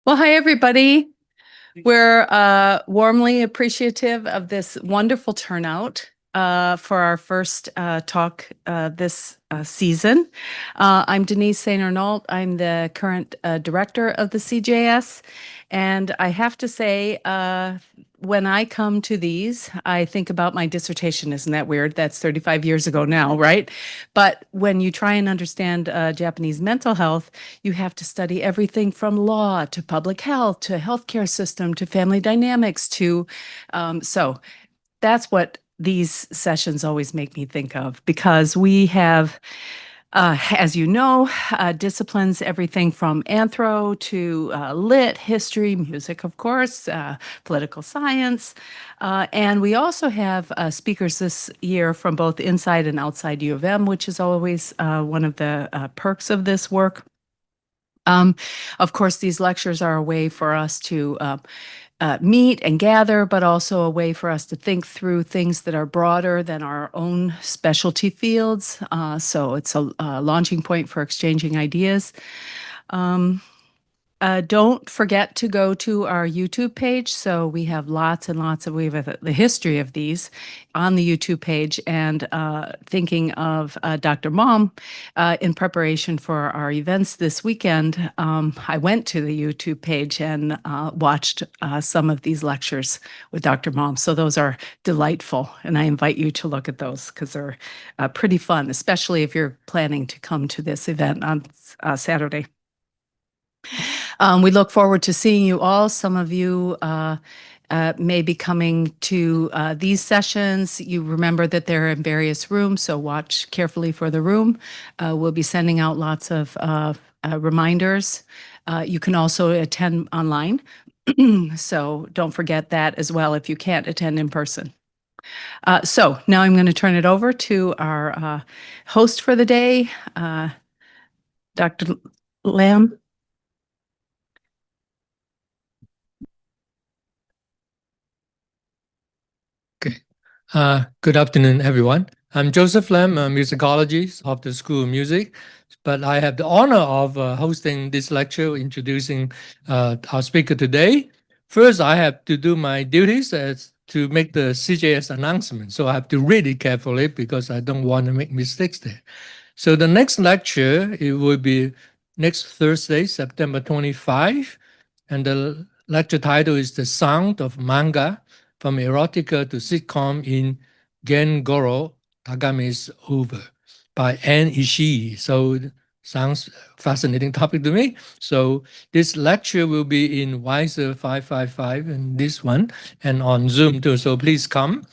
Well, hi, everybody. We're warmly appreciative of this wonderful turnout for our first talk this season. I'm Denise St. Arnault. I'm the current director of the CJS. And I have to say, when I come to these, I think about my dissertation. Isn't that weird? That's 35 years ago now, right? But when you try and understand Japanese mental health, you have to study everything from law to public health to healthcare system to family dynamics to so that's what these sessions always make me think of because we have as you know, disciplines everything from anthro to lit, history, music, of course, political science. And we also have speakers this year from both inside and outside U of M, which is always one of the perks of this work. Of course, these lectures are a way for us to meet and gather, but also a way for us to think through things that are broader than our own specialty fields. So it's a launching point for exchanging ideas. Don't forget to go to our YouTube page. So we have lots and lots of, we have the history of these on the YouTube page and thinking of Dr. Mom in preparation for our events this weekend. I went to the YouTube page and watched some of these lectures with Dr. Mom. So those are delightful. And I invite you to look at those because they're pretty fun, especially if you're planning to come to this event on Saturday. We look forward to seeing you all. Some of you may be coming to these sessions. You remember that they're in various rooms, so watch carefully for the room. We'll be sending out lots of reminders. You can also attend online, so don't forget that as well if you can't attend in person. So now I'm going to turn it over to our host for the day, Dr. Lamb. Good afternoon, everyone. I'm Joseph Lam, a musicologist of the School of Music, but I have the honor of hosting this lecture, introducing our speaker today. First, I have to do my duties as to make the CJS announcement, so I have to read it carefully because I don't want to make mistakes there. So the next lecture, it will be next Thursday, September 25, and the lecture title is The Sound of Manga, from erotica to sitcom in Gengoro Tagame's Over by Anne Ishii. So sounds fascinating topic to me. So this lecture will be in Wiser 555 and this one and on Zoom too. So please come.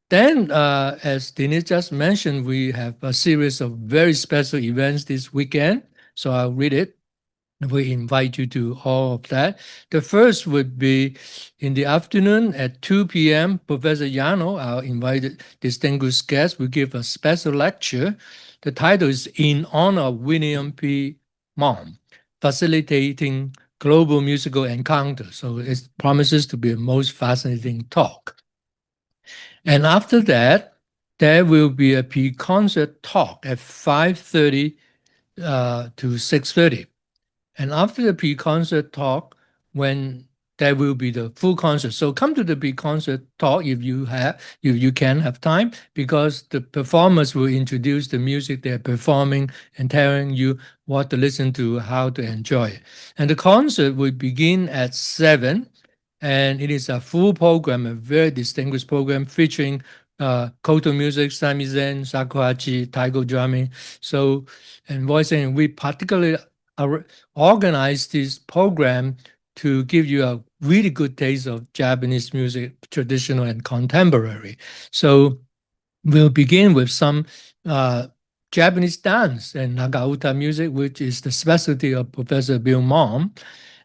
Then, as Denise just mentioned, we have a series of very special events this weekend. So I'll read it. We invite you to all of that. The first would be in the afternoon at 2 p.m. Professor Yano, our invited distinguished guest, will give a special lecture. The title is In Honor of William P. Mom, Facilitating Global Musical Encounter. So it promises to be a most fascinating talk. And after that, there will be a pre-concert talk at 5:30 to 6:30. And after the pre-concert talk, when there will be the full concert. So come to the pre-concert talk if you can have time, because the performers will introduce the music they're performing and telling you what to listen to, how to enjoy it. And the concert will begin at 7, and it is a full program, a very distinguished program featuring koto music, samizen, shakuhachi, taiko drumming, so and voicing. We particularly organized this program to give you a really good taste of Japanese music, traditional and contemporary. So we'll begin with some Japanese dance and Nagauta music, which is the specialty of Professor Bill Mom.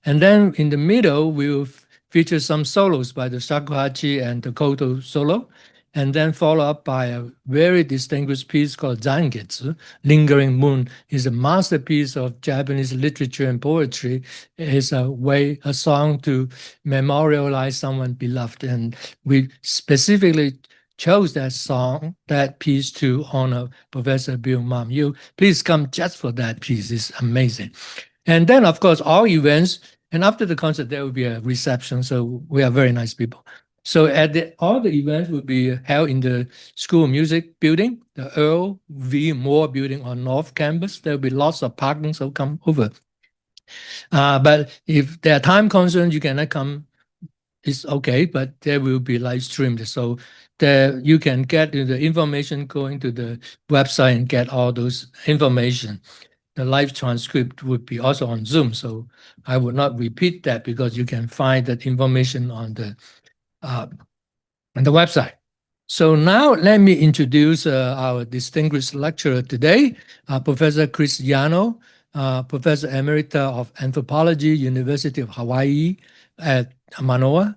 And then in the middle, we'll feature some solos by the shakuhachi and the koto solo, and then follow up by a very distinguished piece called Zangetsu. Lingering Moon is a masterpiece of Japanese literature and poetry. It is a song to memorialize someone beloved, and we specifically chose that song, that piece, to honor Professor Bill Mom. You please come just for that piece. It's amazing. And then, of course, all events And after the concert, there will be a reception. So we are very nice people. So all the events will be held in the School of Music building, the Earl V. Moore building on North Campus. There will be lots of parking, so come over. But if there are time concerns, you cannot come. It's okay, but there will be live streamed. So there you can get the information going to the website and get all those information. The live transcript would be also on Zoom. So I would not repeat that because you can find that information on the website. So now let me introduce our distinguished lecturer today, Professor Chris Yano, Professor Emerita of Anthropology, University of Hawaii at Manoa.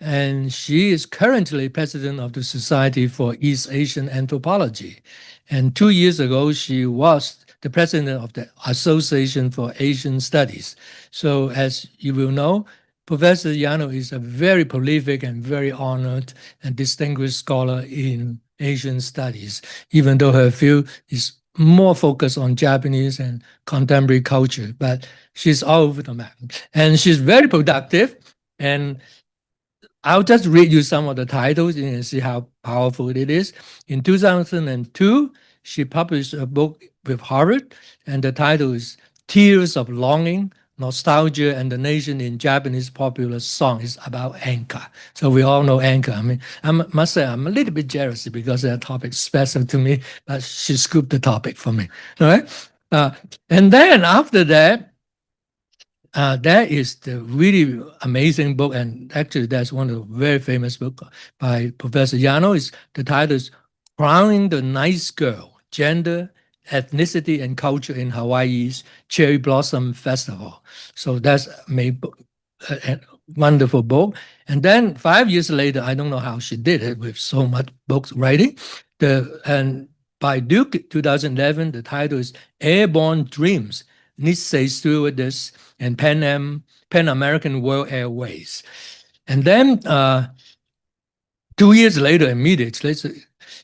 And she is currently president of the Society for East Asian Anthropology. And 2 years ago, she was the president of the Association for Asian Studies. So as you will know, Professor Yano is a very prolific and very honored and distinguished scholar in Asian studies, even though her field is more focused on Japanese and contemporary culture, but she's all over the map. And she's very productive. And I'll just read you some of the titles and you can see how powerful it is. In 2002, she published a book with Harvard, and the title is Tears of Longing, Nostalgia and the Nation in Japanese Popular Song. It's about Anka. So we all know Anka. I mean, I must say I'm a little bit jealous because that topic's special to me, but she scooped the topic for me. All right. And then after that, that is the really amazing book, and actually that's one of the very famous books by Professor Yano. The title is Crowning the Nice Girl, Gender, Ethnicity, and Culture in Hawaii's Cherry Blossom Festival. So that's a wonderful book. And then 5 years later, I don't know how she did it with so much books writing. And by Duke, 2011, the title is Airborne Dreams, Nisei Stewardess and Pan American World Airways. And then 2 years later, immediately,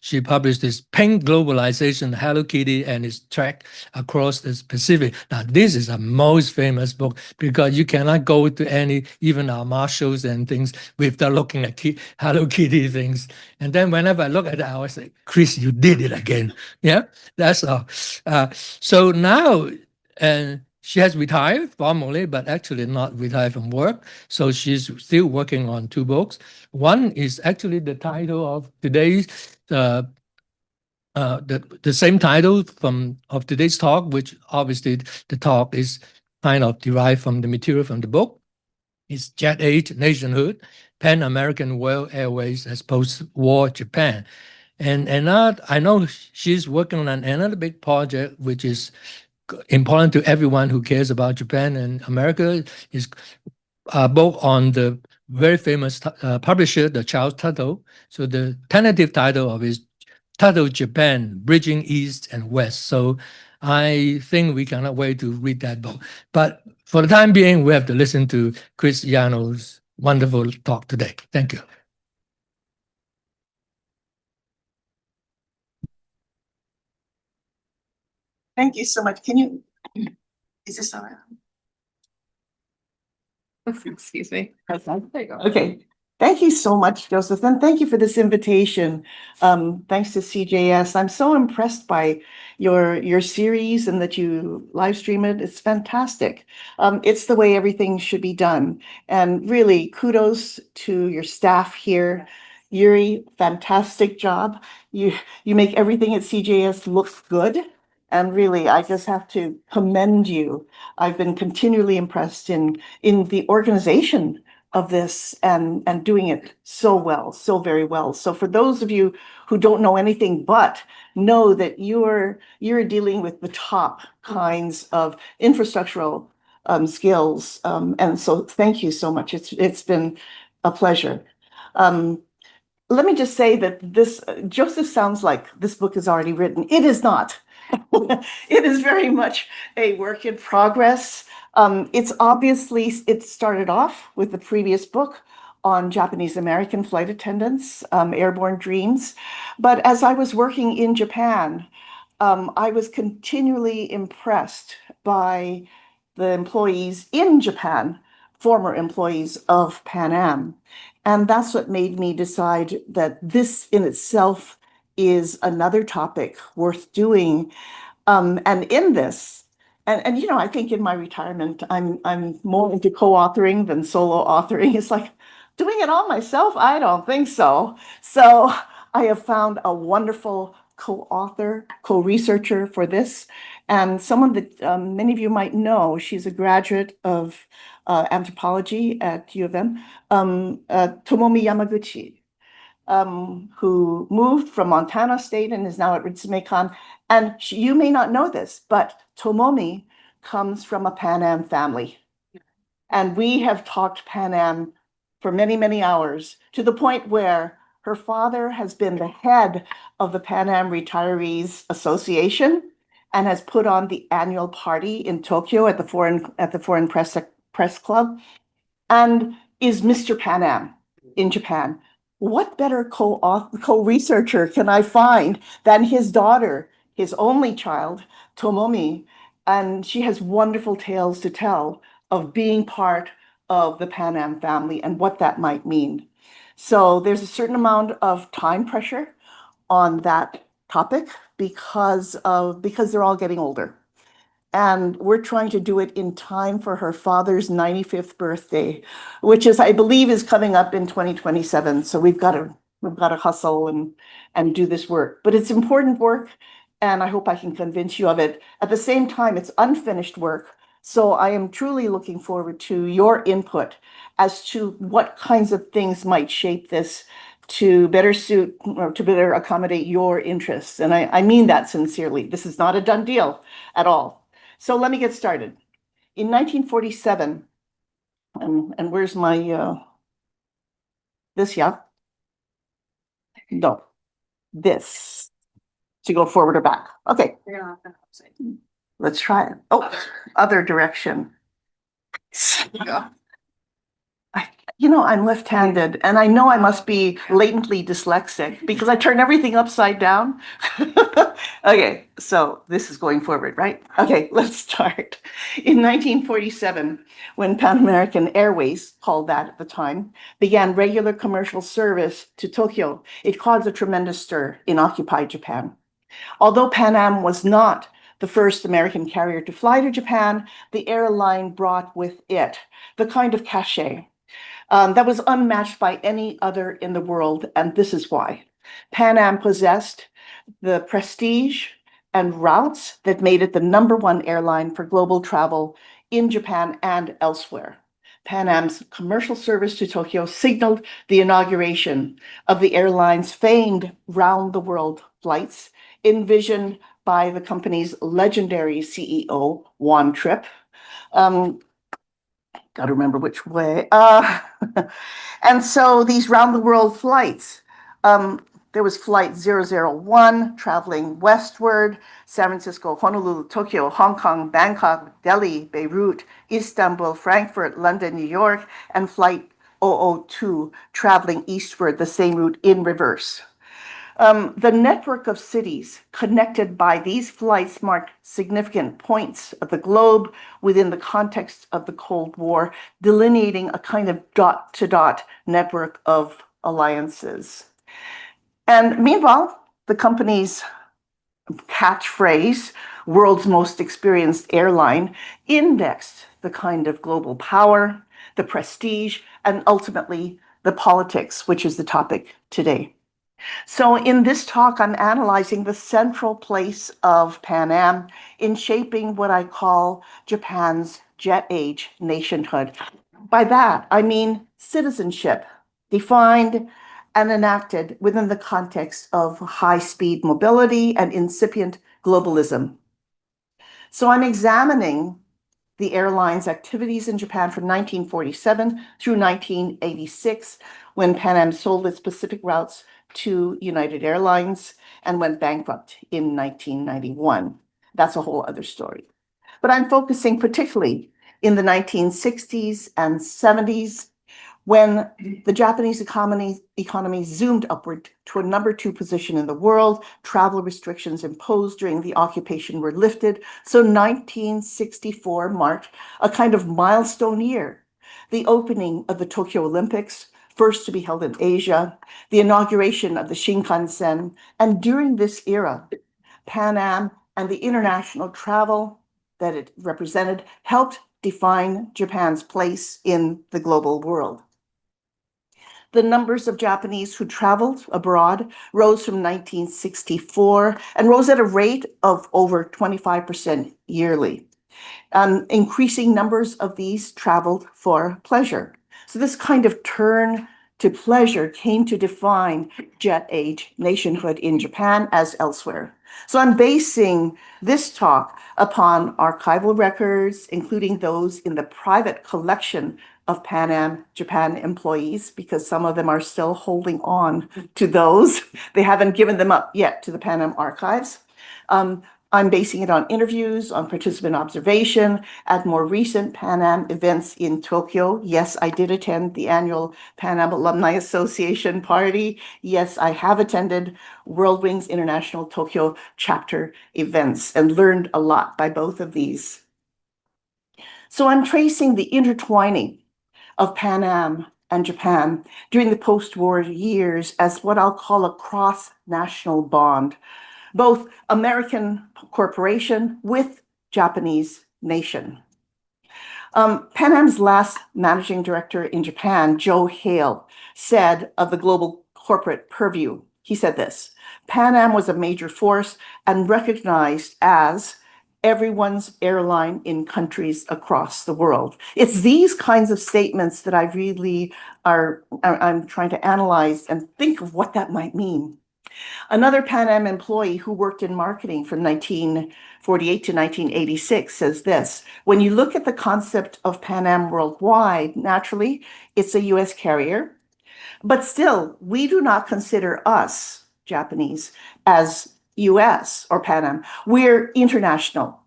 she published this Pink Globalization, Hello Kitty and its Track Across the Pacific. Now, this is a most famous book because you cannot go to any, even our marshals and things, without looking at Hello Kitty things. And then whenever I look at it, I always say, Chris, you did it again. Yeah, that's all. So now, and she has retired formally, but actually not retired from work. So she's still working on 2 books. One is actually the title of today's, the same title of today's talk, which obviously the talk is kind of derived from the material from the book. It's Jet Age Nationhood, Pan American World Airways as Post-War Japan. And I know she's working on another big project, which is important to everyone who cares about Japan and America, is both on the very famous publisher, the Charles Tuttle. So the tentative title of his Tuttle Japan, Bridging East and West. So I think we cannot wait to read that book. But for the time being, we have to listen to Chris Yano's wonderful talk today. Thank you. Thank you so much. Is this all right? Excuse me. Okay. Thank you so much, Joseph, and thank you for this invitation. Thanks to CJS. I'm so impressed by your series and that you live stream it. It's fantastic. It's the way everything should be done. And really, kudos to your staff here. Yuri, fantastic job. You make everything at CJS look good. And really, I just have to commend you. I've been continually impressed in the organization of this and doing it so well, so very well. So for those of you who don't know anything but know that you're dealing with the top kinds of infrastructural skills. And so thank you so much. It's been a pleasure. Let me just say that this, Joseph sounds like this book is already written. It is not. It is very much a work in progress. It started off with the previous book on Japanese American flight attendants, Airborne Dreams. But as I was working in Japan, I was continually impressed by the employees in Japan former employees of Pan Am. And that's what made me decide that this in itself is another topic worth doing. And in this, and you know, I think in my retirement, I'm more into co-authoring than solo authoring. It's like doing it all myself. I don't think so. So I have found a wonderful co-author, co-researcher for this, and someone that many of you might know. She's a graduate of anthropology at U of M, Tomomi Yamaguchi, who moved from Montana State and is now at Ritsumeikan. And you may not know this, but Tomomi comes from a Pan Am family. And we have talked Pan Am for many, many hours, to the point where her father has been the head of the Pan Am Retirees Association and has put on the annual party in Tokyo at the Foreign Press Club, and is Mr. Pan Am in Japan. What better co-researcher can I find than his daughter, his only child, Tomomi? And she has wonderful tales to tell of being part of the Pan Am family and what that might mean. So there's a certain amount of time pressure on that topic because they're all getting older. And we're trying to do it in time for her father's 95th birthday, which is, I believe, is coming up in 2027. So we've got to hustle and do this work. But it's important work, and I hope I can convince you of it. At the same time, it's unfinished work. So I am truly looking forward to your input as to what kinds of things might shape this to better suit or to better accommodate your interests. And I mean that sincerely. This is not a done deal at all. So let me get started. In 1947, and where's my, this, yeah? No, this, to go forward or back. Okay. Let's try it. Oh, other direction. You know, I'm left-handed, and I know I must be latently dyslexic because I turn everything upside down. Okay, so this is going forward, right? Okay, let's start. In 1947, when Pan American Airways, called that at the time, began regular commercial service to Tokyo, it caused a tremendous stir in occupied Japan. Although Pan Am was not the first American carrier to fly to Japan, the airline brought with it the kind of cachet that was unmatched by any other in the world, and this is why. Pan Am possessed the prestige and routes that made it the #1 airline for global travel in Japan and elsewhere. Pan Am's commercial service to Tokyo signaled the inauguration of the airline's famed round-the-world flights, envisioned by the company's legendary CEO, Juan Trippe. Got to remember which way. And so these round-the-world flights, there was flight 001 traveling westward, San Francisco, Honolulu, Tokyo, Hong Kong, Bangkok, Delhi, Beirut, Istanbul, Frankfurt, London, New York, and flight 002 traveling eastward, the same route in reverse. The network of cities connected by these flights marked significant points of the globe within the context of the Cold War, delineating a kind of dot-to-dot network of alliances. And meanwhile, the company's catchphrase, world's most experienced airline, indexed the kind of global power, the prestige, and ultimately the politics, which is the topic today. So in this talk, I'm analyzing the central place of Pan Am in shaping what I call Japan's jet age nationhood. By that, I mean citizenship, defined and enacted within the context of high-speed mobility and incipient globalism. So I'm examining the airline's activities in Japan from 1947 through 1986, when Pan Am sold its Pacific routes to United Airlines and went bankrupt in 1991. That's a whole other story. But I'm focusing particularly in the 1960s and 70s, when the Japanese economy zoomed upward to a #2 position in the world. Travel restrictions imposed during the occupation were lifted. So 1964 marked a kind of milestone year the opening of the Tokyo Olympics, first to be held in Asia, the inauguration of the Shinkansen, and during this era, Pan Am and the international travel that it represented helped define Japan's place in the global world. The numbers of Japanese who traveled abroad rose from 1964 and rose at a rate of over 25% yearly. Increasing numbers of these traveled for pleasure. So this kind of turn to pleasure came to define jet age nationhood in Japan as elsewhere. So I'm basing this talk upon archival records, including those in the private collection of Pan Am Japan employees, because some of them are still holding on to those. They haven't given them up yet to the Pan Am archives. I'm basing it on interviews, on participant observation, at more recent Pan Am events in Tokyo. Yes, I did attend the annual Pan Am Alumni Association party. Yes, I have attended Whirlwings International Tokyo chapter events and learned a lot by both of these. So I'm tracing the intertwining of Pan Am and Japan during the post-war years as what I'll call a cross-national bond, both American corporation with Japanese nation. Pan Am's last managing director in Japan, Joe Hale, said of the global corporate purview, he said this: Pan Am was a major force and recognized as everyone's airline in countries across the world. It's these kinds of statements that I really I'm trying to analyze and think of what that might mean. Another Pan Am employee who worked in marketing from 1948 to 1986 says this: when you look at the concept of Pan Am worldwide, naturally, it's a US carrier, but still, we do not consider us, Japanese, as US or Pan Am. We're international.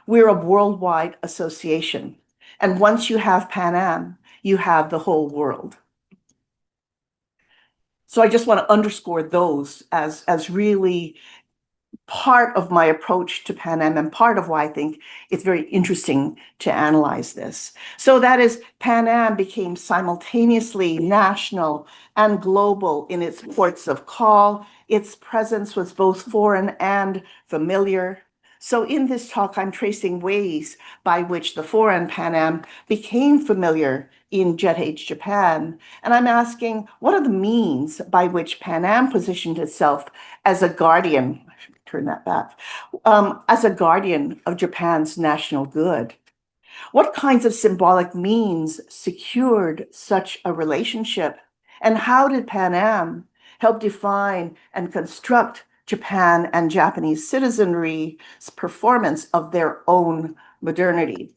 We're a worldwide association. And once you have Pan Am, you have the whole world. So I just want to underscore those as really part of my approach to Pan Am and part of why I think it's very interesting to analyze this. So that is, Pan Am became simultaneously national and global in its ports of call. Its presence was both foreign and familiar. So in this talk, I'm tracing ways by which the foreign Pan Am became familiar in jet age Japan. And I'm asking, what are the means by which Pan Am positioned itself as a guardian, I should turn that back, as a guardian of Japan's national good? What kinds of symbolic means secured such a relationship? And how did Pan Am help define and construct Japan and Japanese citizenry's performance of their own modernity?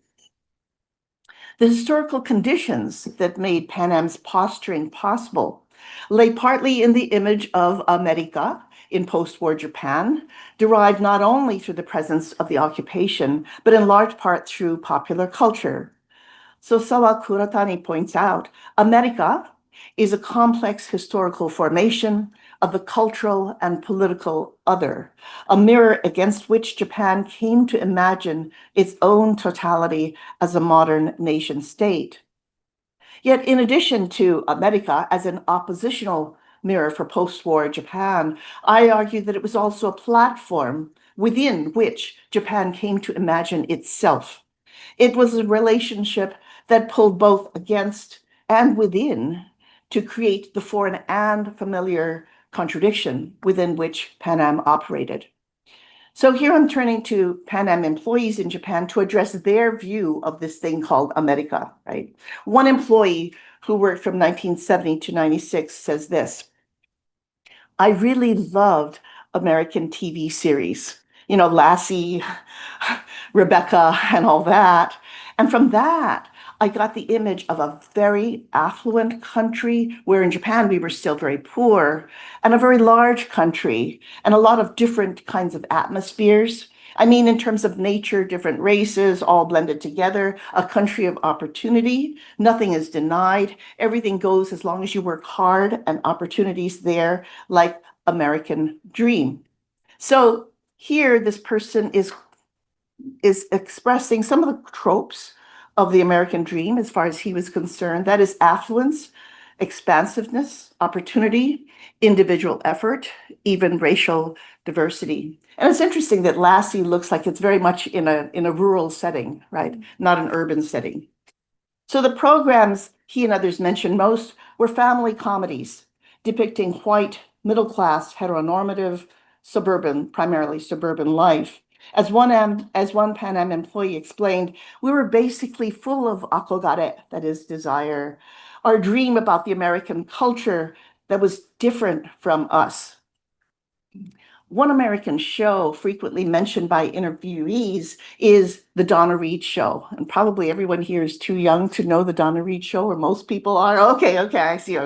The historical conditions that made Pan Am's posturing possible lay partly in the image of Emerita in post-war Japan, derived not only through the presence of the occupation, but in large part through popular culture. So Sawa Kuratani points out, Emerita is a complex historical formation of the cultural and political other, a mirror against which Japan came to imagine its own totality as a modern nation state. Yet in addition to Emerita as an oppositional mirror for post-war Japan, I argue that it was also a platform within which Japan came to imagine itself. It was a relationship that pulled both against and within to create the foreign and familiar contradiction within which Pan Am operated. So here I'm turning to Pan Am employees in Japan to address their view of this thing called Emerita, right? One employee who worked from 1970 to 96 says this: I really loved American TV series, you know, Lassie, Rebecca, and all that. And from that, I got the image of a very affluent country, where in Japan we were still very poor, and a very large country, and a lot of different kinds of atmospheres. I mean, in terms of nature, different races all blended together, a country of opportunity. Nothing is denied. Everything goes as long as you work hard, and opportunities there, like American dream. So here, this person is expressing some of the tropes of the American dream as far as he was concerned. That is affluence, expansiveness, opportunity, individual effort, even racial diversity. And it's interesting that Lassie looks like it's very much in a rural setting, right? Not an urban setting. So the programs he and others mentioned most were family comedies depicting white, middle-class, heteronormative, primarily suburban life. As one Pan Am employee explained, we were basically full of akogare, that is desire, our dream about the American culture that was different from us. One American show frequently mentioned by interviewees is the Donna Reed Show. And probably everyone here is too young to know the Donna Reed Show, or most people are. Okay, I see.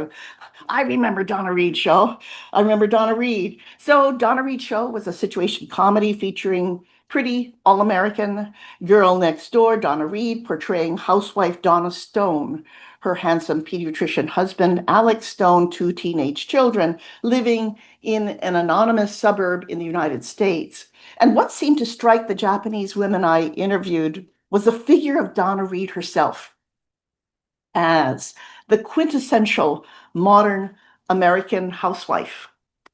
I remember Donna Reed Show. I remember Donna Reed. So Donna Reed Show was a situation comedy featuring pretty all-American girl next door, Donna Reed, portraying housewife Donna Stone, her handsome pediatrician husband, Alex Stone, two teenage children, living in an anonymous suburb in the United States. And what seemed to strike the Japanese women I interviewed was the figure of Donna Reed herself as the quintessential modern American housewife.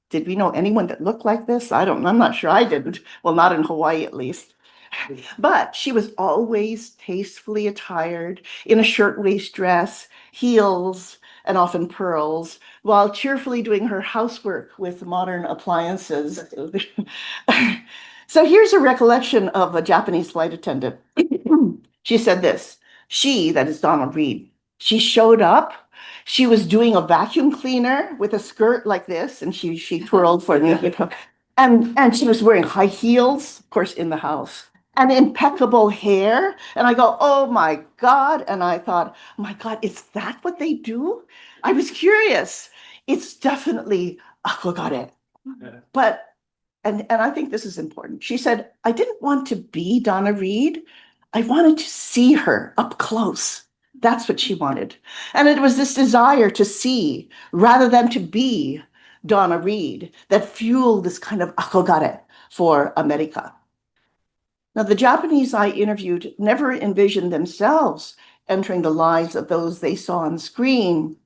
Did we know anyone that looked like this? I'm not sure I didn't. Well, not in Hawaii, at least. But she was always tastefully attired in a shirtwaist dress, heels, and often pearls, while cheerfully doing her housework with modern appliances. So here's a recollection of a Japanese flight attendant. She said this, that is Donna Reed, she showed up. She was doing a vacuum cleaner with a skirt like this, and she twirled for me, and she was wearing high heels, of course, in the house, and impeccable hair. And I go, oh my God. And I thought, oh my God, is that what they do? I was curious. It's definitely akogare. But, and I think this is important. She said, I didn't want to be Donna Reed. I wanted to see her up close. That's what she wanted. And it was this desire to see rather than to be Donna Reed that fueled this kind of akogare for America. Now, the Japanese I interviewed never envisioned themselves entering the lives of those they saw on screen,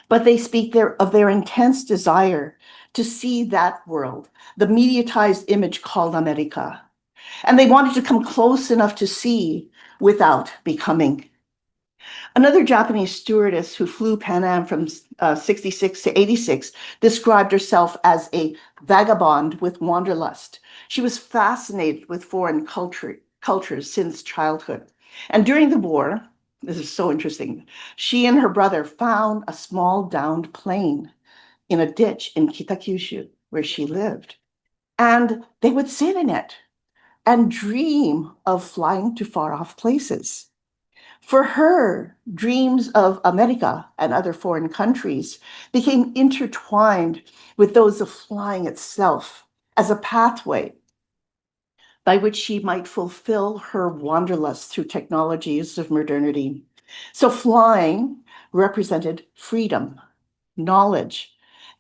but they speak of their intense desire to see that world, the mediatized image called America. And they wanted to come close enough to see without becoming. Another Japanese stewardess who flew Pan Am from 66 to 86 described herself as a vagabond with wanderlust. She was fascinated with foreign cultures since childhood. And during the war, this is so interesting, she and her brother found a small downed plane in a ditch in Kitakyushu, where she lived. And they would sit in it and dream of flying to far-off places. For her, dreams of America and other foreign countries became intertwined with those of flying itself as a pathway by which she might fulfill her wanderlust through technologies of modernity. So flying represented freedom, knowledge,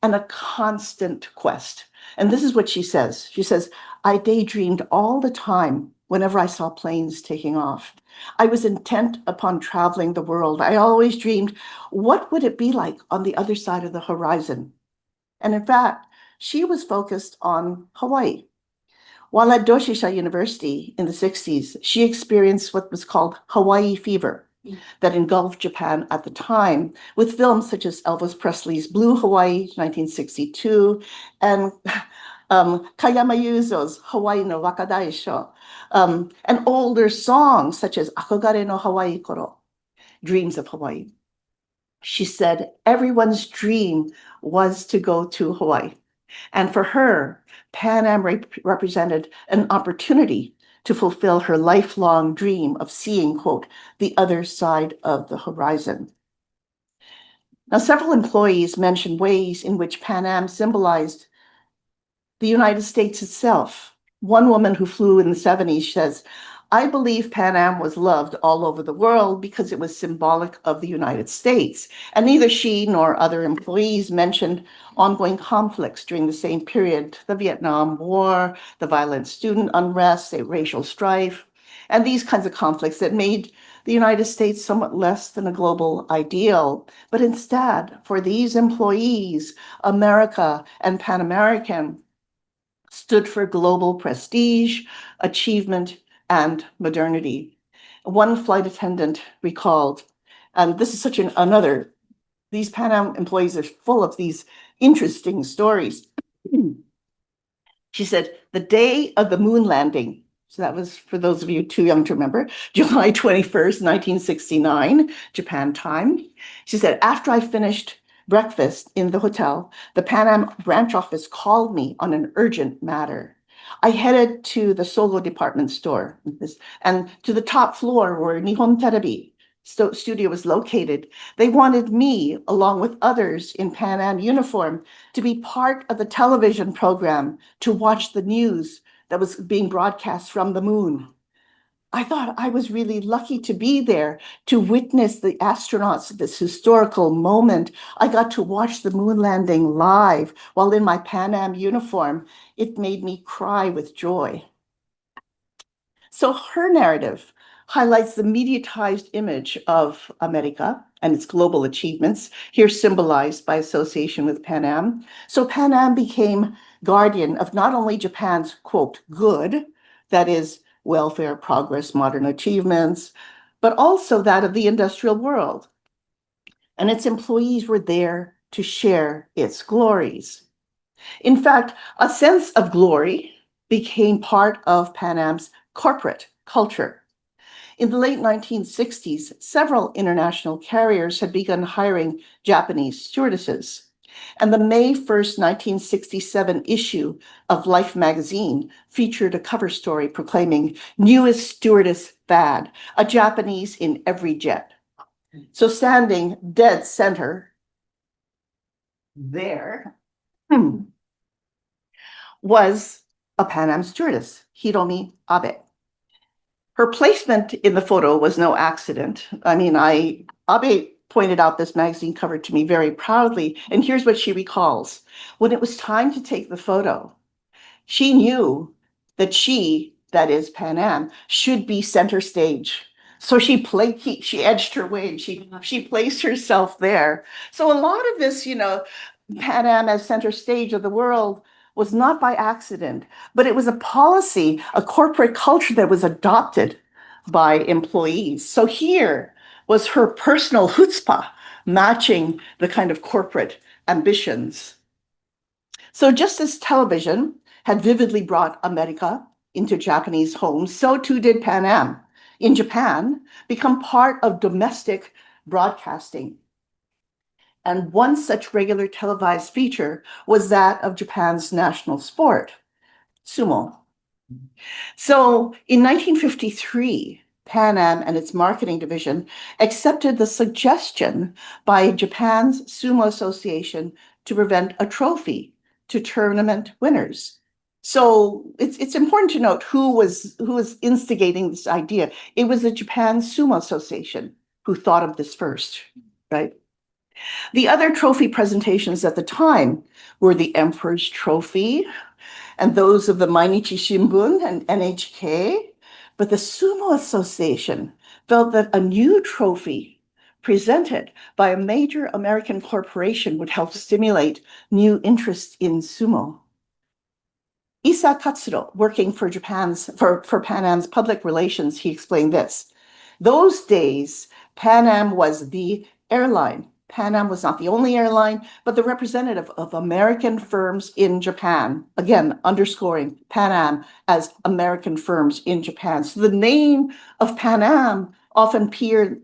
and a constant quest. And this is what she says. She says, I daydreamed all the time whenever I saw planes taking off. I was intent upon traveling the world. I always dreamed, what would it be like on the other side of the horizon? And in fact, she was focused on Hawaii. While at Doshisha University in the 60s, she experienced what was called Hawaii fever that engulfed Japan at the time, with films such as Elvis Presley's Blue Hawaii, 1962, and Kayama Yuzo's Hawaii no Wakadaisho, and older songs such as Akogare no Hawaii Koro, Dreams of Hawaii. She said everyone's dream was to go to Hawaii. And for her, Pan Am represented an opportunity to fulfill her lifelong dream of seeing, quote, the other side of the horizon. Now, several employees mentioned ways in which Pan Am symbolized the United States itself. One woman who flew in the 70s says, I believe Pan Am was loved all over the world because it was symbolic of the United States. And neither she nor other employees mentioned ongoing conflicts during the same period, the Vietnam War, the violent student unrest, the racial strife, and these kinds of conflicts that made the United States somewhat less than a global ideal, but instead, for these employees, America and Pan American stood for global prestige, achievement, and modernity. One flight attendant recalled, and this is such another, these Pan Am employees are full of these interesting stories. She said, the day of the moon landing, so that was, for those of you too young to remember, July 21st, 1969, Japan time. She said, after I finished breakfast in the hotel, the Pan Am branch office called me on an urgent matter. I headed to the Sogo department store and to the top floor where Nihon Terebi studio was located. They wanted me, along with others in Pan Am uniform, to be part of the television program to watch the news that was being broadcast from the moon. I thought I was really lucky to be there to witness the astronauts at this historical moment. I got to watch the moon landing live while in my Pan Am uniform. It made me cry with joy. So her narrative highlights the mediatized image of America and its global achievements, here symbolized by association with Pan Am. So Pan Am became guardian of not only Japan's, quote, good, that is, welfare, progress, modern achievements, but also that of the industrial world. And its employees were there to share its glories. In fact, a sense of glory became part of Pan Am's corporate culture. In the late 1960s, several international carriers had begun hiring Japanese stewardesses. And the May 1st, 1967 issue of Life magazine featured a cover story proclaiming newest stewardess fad, a Japanese in every jet. So standing dead center there was a Pan Am stewardess, Hiromi Abe. Her placement in the photo was no accident. I mean, Abe pointed out this magazine cover to me very proudly, and here's what she recalls. When it was time to take the photo, she knew that she, that is Pan Am, should be center stage. So she edged her way and she placed herself there. So a lot of this, Pan Am as center stage of the world was not by accident, but it was a policy, a corporate culture that was adopted by employees. So here was her personal chutzpah matching the kind of corporate ambitions. So just as television had vividly brought America into Japanese homes, so too did Pan Am in Japan become part of domestic broadcasting. And one such regular televised feature was that of Japan's national sport, sumo. So in 1953, Pan Am and its marketing division accepted the suggestion by Japan's Sumo Association to present a trophy to tournament winners. So it's important to note who was instigating this idea. It was the Japan Sumo Association who thought of this first, right? The other trophy presentations at the time were the Emperor's Trophy and those of the Mainichi Shimbun and NHK, but the Sumo Association felt that a new trophy presented by a major American corporation would help stimulate new interest in sumo. Isa Katsuro, working for Pan Am's public relations, he explained this. Those days, Pan Am was the airline. Pan Am was not the only airline, but the representative of American firms in Japan. Again, underscoring Pan Am as American firms in Japan. So the name of Pan Am often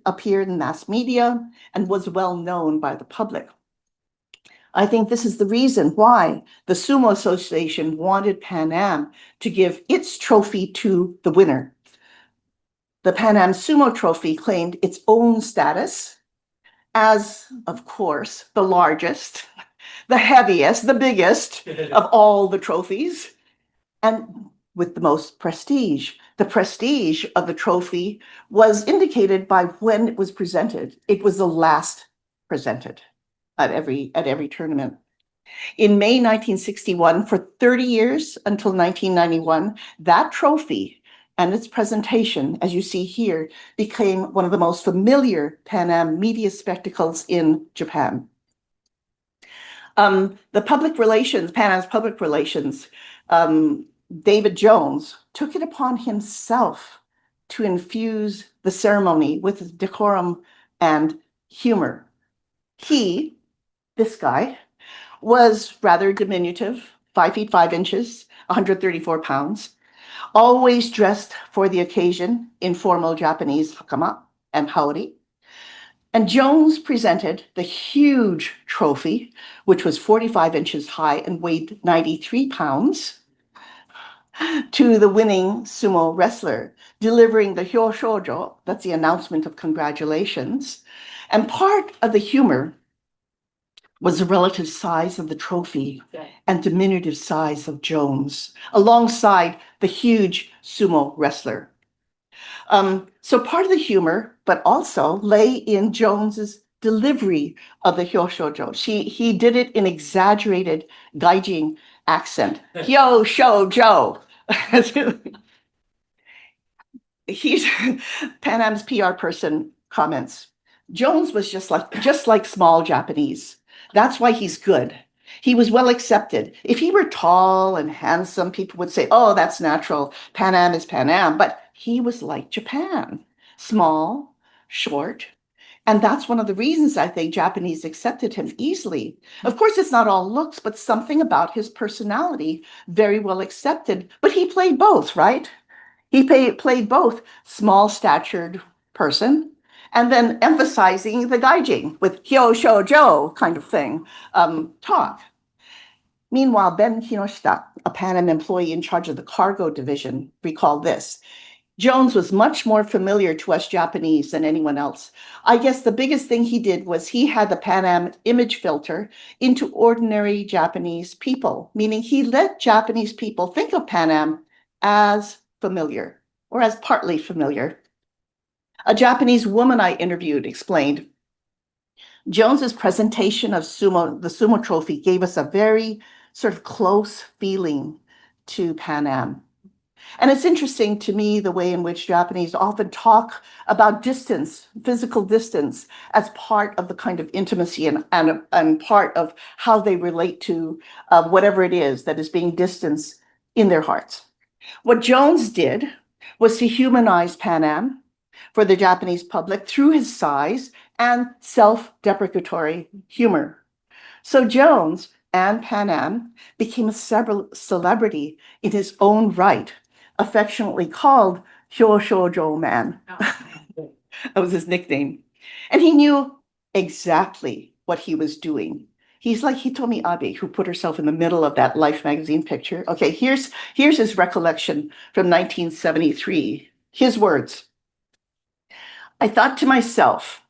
appeared in mass media and was well known by the public. I think this is the reason why the Sumo Association wanted Pan Am to give its trophy to the winner. The Pan Am Sumo Trophy claimed its own status as, of course, the largest, the heaviest, the biggest of all the trophies, and with the most prestige. The prestige of the trophy was indicated by when it was presented. It was the last presented at every tournament. In May 1961, for 30 years until 1991, that trophy and its presentation, as you see here, became one of the most familiar Pan Am media spectacles in Japan. The public relations, Pan Am's public relations, David Jones took it upon himself to infuse the ceremony with decorum and humor. He, this guy, was rather diminutive, 5 feet 5 inches, 134 pounds, always dressed for the occasion in formal Japanese hakama and haori. And Jones presented the huge trophy, which was 45 inches high and weighed 93 pounds, to the winning sumo wrestler, delivering the hyoshojo, that's the announcement of congratulations. And part of the humor was the relative size of the trophy and diminutive size of Jones, alongside the huge sumo wrestler. So part of the humor, but also lay in Jones's delivery of the hyoshojo. He did it in exaggerated gaijin accent. Hyoshojo. He's Pan Am's PR person comments. Jones was just like small Japanese. That's why he's good. He was well accepted. If he were tall and handsome, people would say, oh, that's natural. Pan Am is Pan Am. But he was like Japan, small, short. And that's one of the reasons I think Japanese accepted him easily. Of course, it's not all looks, but something about his personality very well accepted. But he played both, right? He played both small-statured person and then emphasizing the gaijin with hyoshojo kind of thing, talk. Meanwhile, Ben Kinoshita, a Pan Am employee in charge of the cargo division, recalled this. Jones was much more familiar to us Japanese than anyone else. I guess the biggest thing he did was he had the Pan Am image filter into ordinary Japanese people, meaning he let Japanese people think of Pan Am as familiar or as partly familiar. A Japanese woman I interviewed explained, Jones's presentation of the sumo trophy gave us a very sort of close feeling to Pan Am. And it's interesting to me the way in which Japanese often talk about distance, physical distance, as part of the kind of intimacy and part of how they relate to whatever it is that is being distanced in their hearts. What Jones did was to humanize Pan Am for the Japanese public through his size and self-deprecatory humor. So Jones and Pan Am became a celebrity in his own right, affectionately called Hyoshojo Man. That was his nickname. And he knew exactly what he was doing. He's like Hitomi Abe, who put herself in the middle of that Life magazine picture. Okay, here's his recollection from 1973. His words. I thought to myself,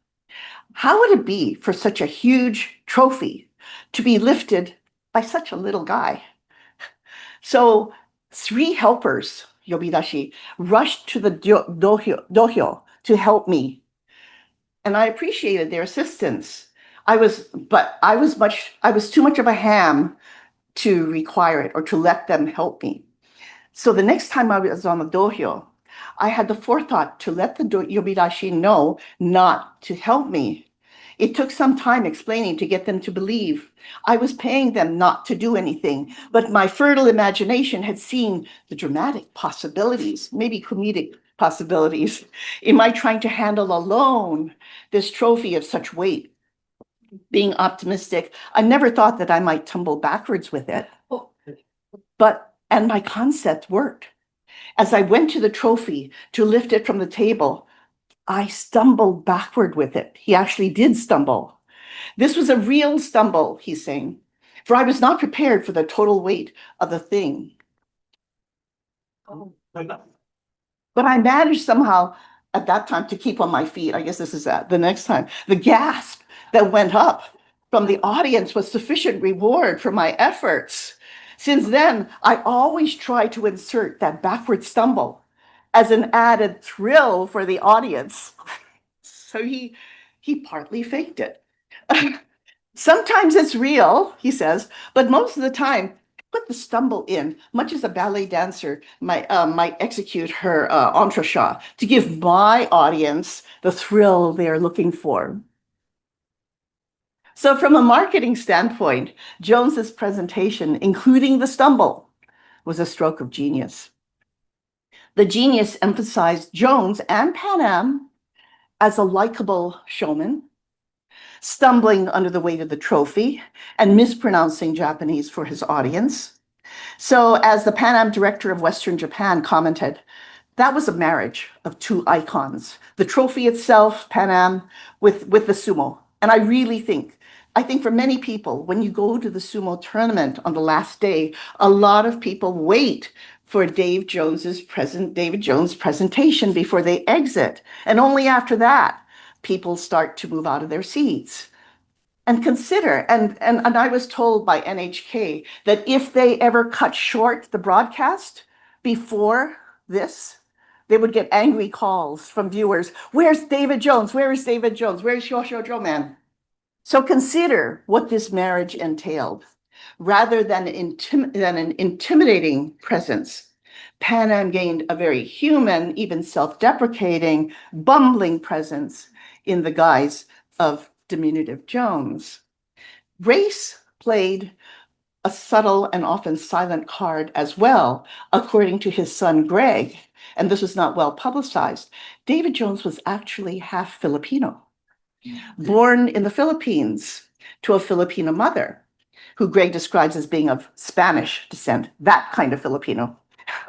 how would it be for such a huge trophy to be lifted by such a little guy? So 3 helpers, yobidashi, rushed to the dohyo to help me. And I appreciated their assistance. I was too much of a ham to require it or to let them help me. So the next time I was on the dohyo, I had the forethought to let the yobidashi know not to help me. It took some time explaining to get them to believe. I was paying them not to do anything, but my fertile imagination had seen the dramatic possibilities, maybe comedic possibilities, in my trying to handle alone this trophy of such weight. Being optimistic, I never thought that I might tumble backwards with it. And my concept worked. As I went to the trophy to lift it from the table, I stumbled backward with it. He actually did stumble. This was a real stumble, he's saying, for I was not prepared for the total weight of the thing. But I managed somehow at that time to keep on my feet. I guess this is the next time. The gasp that went up from the audience was sufficient reward for my efforts. Since then, I always try to insert that backward stumble as an added thrill for the audience. So he partly faked it. Sometimes it's real, he says, but most of the time put the stumble in, much as a ballet dancer might execute her entrechat to give my audience the thrill they're looking for. So from a marketing standpoint, Jones's presentation, including the stumble, was a stroke of genius. The genius emphasized Jones and Pan Am as a likable showman, stumbling under the weight of the trophy and mispronouncing Japanese for his audience. So as the Pan Am director of Western Japan commented, that was a marriage of two icons, the trophy itself, Pan Am, with the sumo. And I think for many people, when you go to the sumo tournament on the last day, a lot of people wait for David Jones' presentation before they exit. And only after that, people start to move out of their seats. And consider, and I was told by NHK that if they ever cut short the broadcast before this, they would get angry calls from viewers. Where's David Jones? Where is David Jones? Where's Shosho Man? So consider what this marriage entailed. Rather than an intimidating presence, Pan Am gained a very human, even self-deprecating, bumbling presence in the guise of diminutive Jones. Race played a subtle and often silent card as well, according to his son Greg, and this was not well publicized. David Jones was actually half Filipino, born in the Philippines to a Filipino mother, who Greg describes as being of Spanish descent, that kind of Filipino.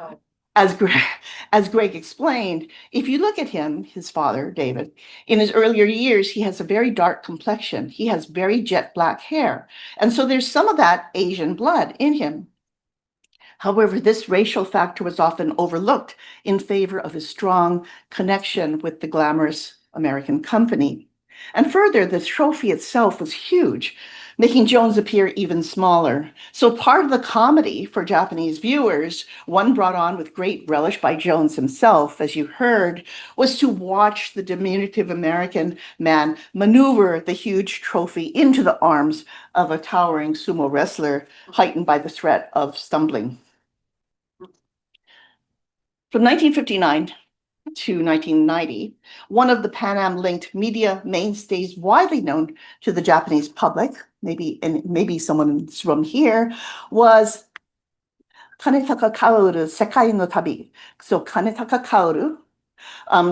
Oh. As Greg explained, if you look at him, his father, David, in his earlier years, he has a very dark complexion. He has very jet black hair. And so there's some of that Asian blood in him. However, this racial factor was often overlooked in favor of his strong connection with the glamorous American company. And further, the trophy itself was huge, making Jones appear even smaller. So part of the comedy for Japanese viewers, one brought on with great relish by Jones himself, as you heard, was to watch the diminutive American man maneuver the huge trophy into the arms of a towering sumo wrestler, heightened by the threat of stumbling. From 1959 to 1990, one of the Pan Am-linked media mainstays widely known to the Japanese public, maybe someone in this room here, was Kanetaka Kaoru's Sekai no Tabi. So Kanetaka Kaoru,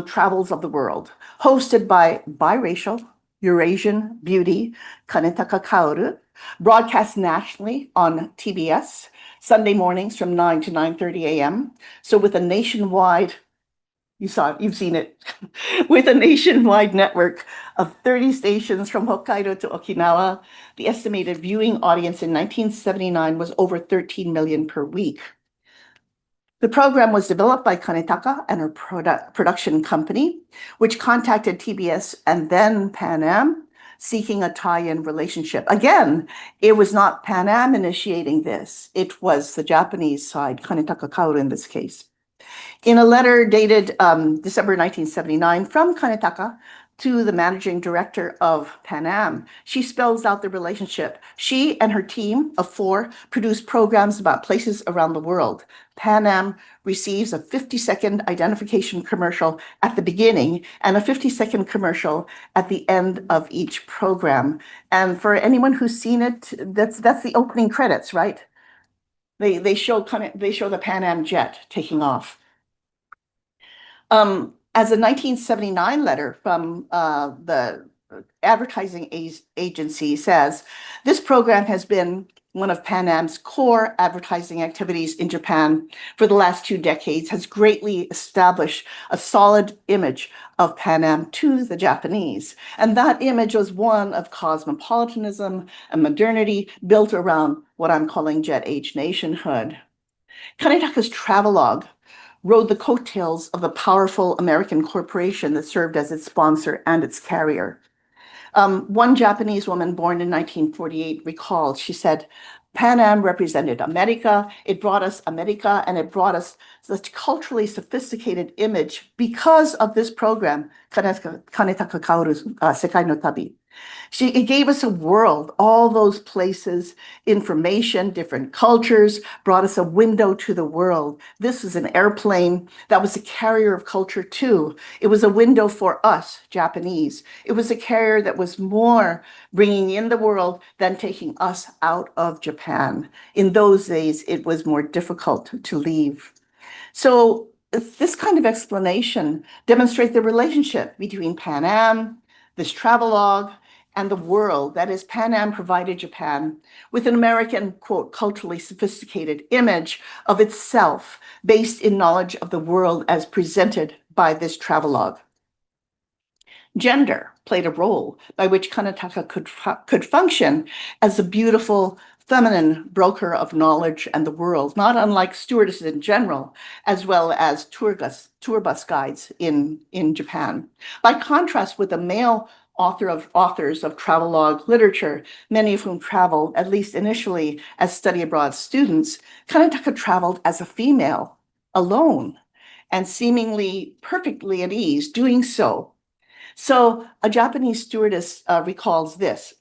Travels of the World, hosted by biracial Eurasian beauty Kanetaka Kaoru, broadcast nationally on TBS, Sunday mornings from 9 to 9:30 a.m. So with a nationwide, you've seen it, with a nationwide network of 30 stations from Hokkaido to Okinawa, the estimated viewing audience in 1979 was over 13 million per week. The program was developed by Kanetaka and her production company, which contacted TBS and then Pan Am, seeking a tie-in relationship. Again, it was not Pan Am initiating this. It was the Japanese side, Kanetaka Kaoru in this case. In a letter dated December 1979 from Kanetaka to the managing director of Pan Am, she spells out the relationship. She and her team of 4 produce programs about places around the world. Pan Am receives a 50-second identification commercial at the beginning and a 50-second commercial at the end of each program. And for anyone who's seen it, that's the opening credits, right? They show the Pan Am jet taking off. As a 1979 letter from the advertising agency says, this program has been one of Pan Am's core advertising activities in Japan for the last 2 decades, has greatly established a solid image of Pan Am to the Japanese. And that image was one of cosmopolitanism and modernity built around what I'm calling jet age nationhood. Kanetaka's travelogue rode the coattails of the powerful American corporation that served as its sponsor and its carrier. One Japanese woman born in 1948 recalled, she said, Pan Am represented America, it brought us America, and it brought us such culturally sophisticated image because of this program, Kanetaka Kaoru's Sekai no Tabi. It gave us a world, all those places, information, different cultures, brought us a window to the world. This was an airplane that was a carrier of culture too. It was a window for us, Japanese. It was a carrier that was more bringing in the world than taking us out of Japan. In those days, it was more difficult to leave. So this kind of explanation demonstrates the relationship between Pan Am, this travelogue, and the world. That is, Pan Am provided Japan with an American, quote, culturally sophisticated image of itself based in knowledge of the world as presented by this travelogue. Gender played a role by which Kanetaka could function as a beautiful feminine broker of knowledge and the world, not unlike stewardesses in general, as well as tour bus guides in Japan. By contrast with the male authors of travelogue literature, many of whom traveled, at least initially, as study abroad students, Kanetaka traveled as a female, alone, and seemingly perfectly at ease doing so. So a Japanese stewardess recalls this.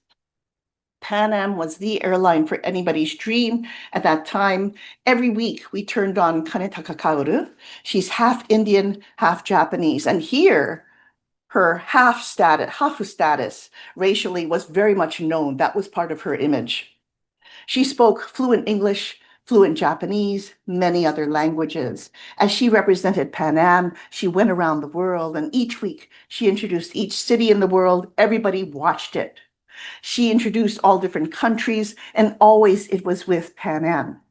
Pan Am was the airline for anybody's dream at that time. Every week we turned on Kanetaka Kaoru. She's half Indian, half Japanese. And here, her hafu status racially was very much known. That was part of her image. She spoke fluent English, fluent Japanese, many other languages. As she represented Pan Am, she went around the world, and each week she introduced each city in the world. Everybody watched it. She introduced all different countries, and always it was with Pan Am.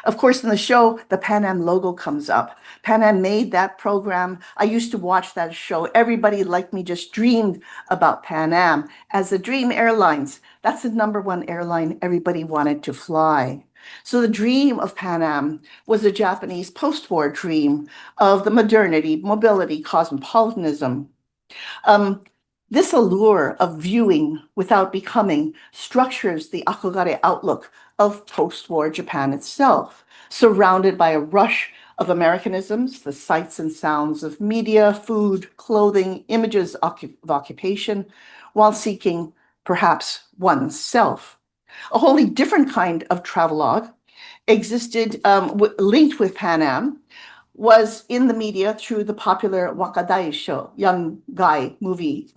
Of course, in the show, the Pan Am logo comes up. Pan Am made that program. I used to watch that show. Everybody like me just dreamed about Pan Am as the dream airlines. That's the #1 airline everybody wanted to fly. So the dream of Pan Am was a Japanese post-war dream of the modernity, mobility, cosmopolitanism. This allure of viewing without becoming structures the akogare outlook of post-war Japan itself, surrounded by a rush of Americanisms, the sights and sounds of media, food, clothing, images of occupation, while seeking perhaps oneself. A wholly different kind of travelogue existed, linked with Pan Am, was in the media through the popular Wakadai show, young guy movie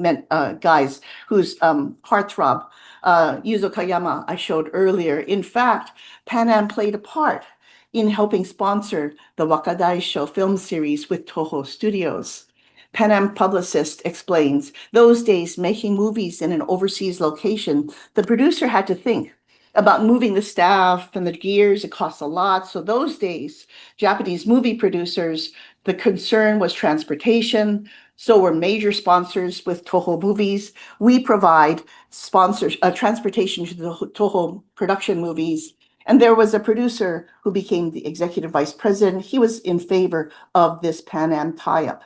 guys whose heartthrob, Yuzo Kayama, I showed earlier. In fact, Pan Am played a part in helping sponsor the Wakadai show film series with Toho Studios. Pan Am publicist explains, those days making movies in an overseas location, the producer had to think about moving the staff and the gears. It costs a lot. So those days, Japanese movie producers, the concern was transportation. So were major sponsors with Toho Movies. We provide transportation to the Toho production movies. And there was a producer who became the executive vice president. He was in favor of this Pan Am tie-up.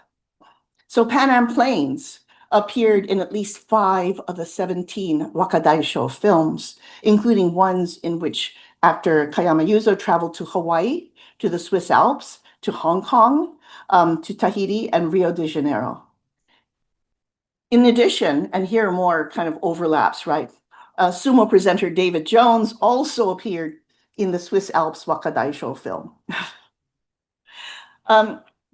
So Pan Am planes appeared in at least 5 of the 17 Wakadaisho films, including ones in which actor Kayama Yuzo traveled to Hawaii, to the Swiss Alps, to Hong Kong, to Tahiti, and Rio de Janeiro. In addition, and here are more kind of overlaps, right? Sumo presenter David Jones also appeared in the Swiss Alps Wakadaisho film.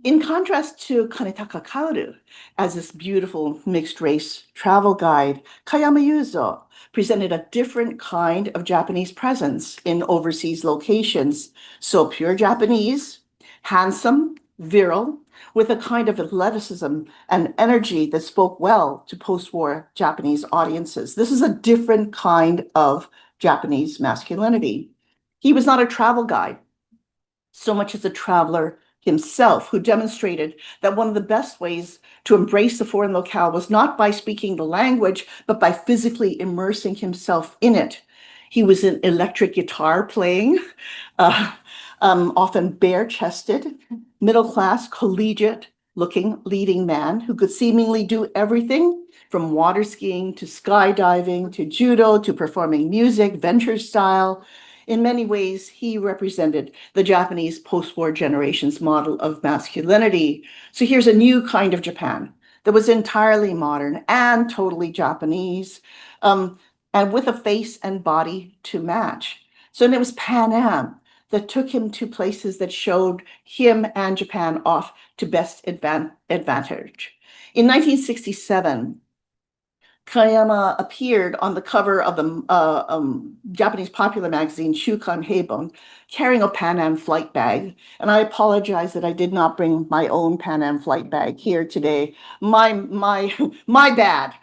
In contrast to Kanetaka Kaoru as this beautiful mixed-race travel guide, Kayama Yuzo presented a different kind of Japanese presence in overseas locations. So pure Japanese, handsome, virile, with a kind of athleticism and energy that spoke well to post-war Japanese audiences. This is a different kind of Japanese masculinity. He was not a travel guide so much as a traveler himself, who demonstrated that one of the best ways to embrace the foreign locale was not by speaking the language, but by physically immersing himself in it. He was an electric guitar playing, often bare-chested, middle-class, collegiate-looking leading man who could seemingly do everything from water skiing to skydiving to judo to performing music, venture style. In many ways, he represented the Japanese post-war generation's model of masculinity. So here's a new kind of Japan that was entirely modern and totally Japanese, and with a face and body to match. So it was Pan Am that took him to places that showed him and Japan off to best advantage. In 1967, Kayama appeared on the cover of the Japanese popular magazine Shukan Heibon, carrying a Pan Am flight bag. And I apologize that I did not bring my own Pan Am flight bag here today. My bad.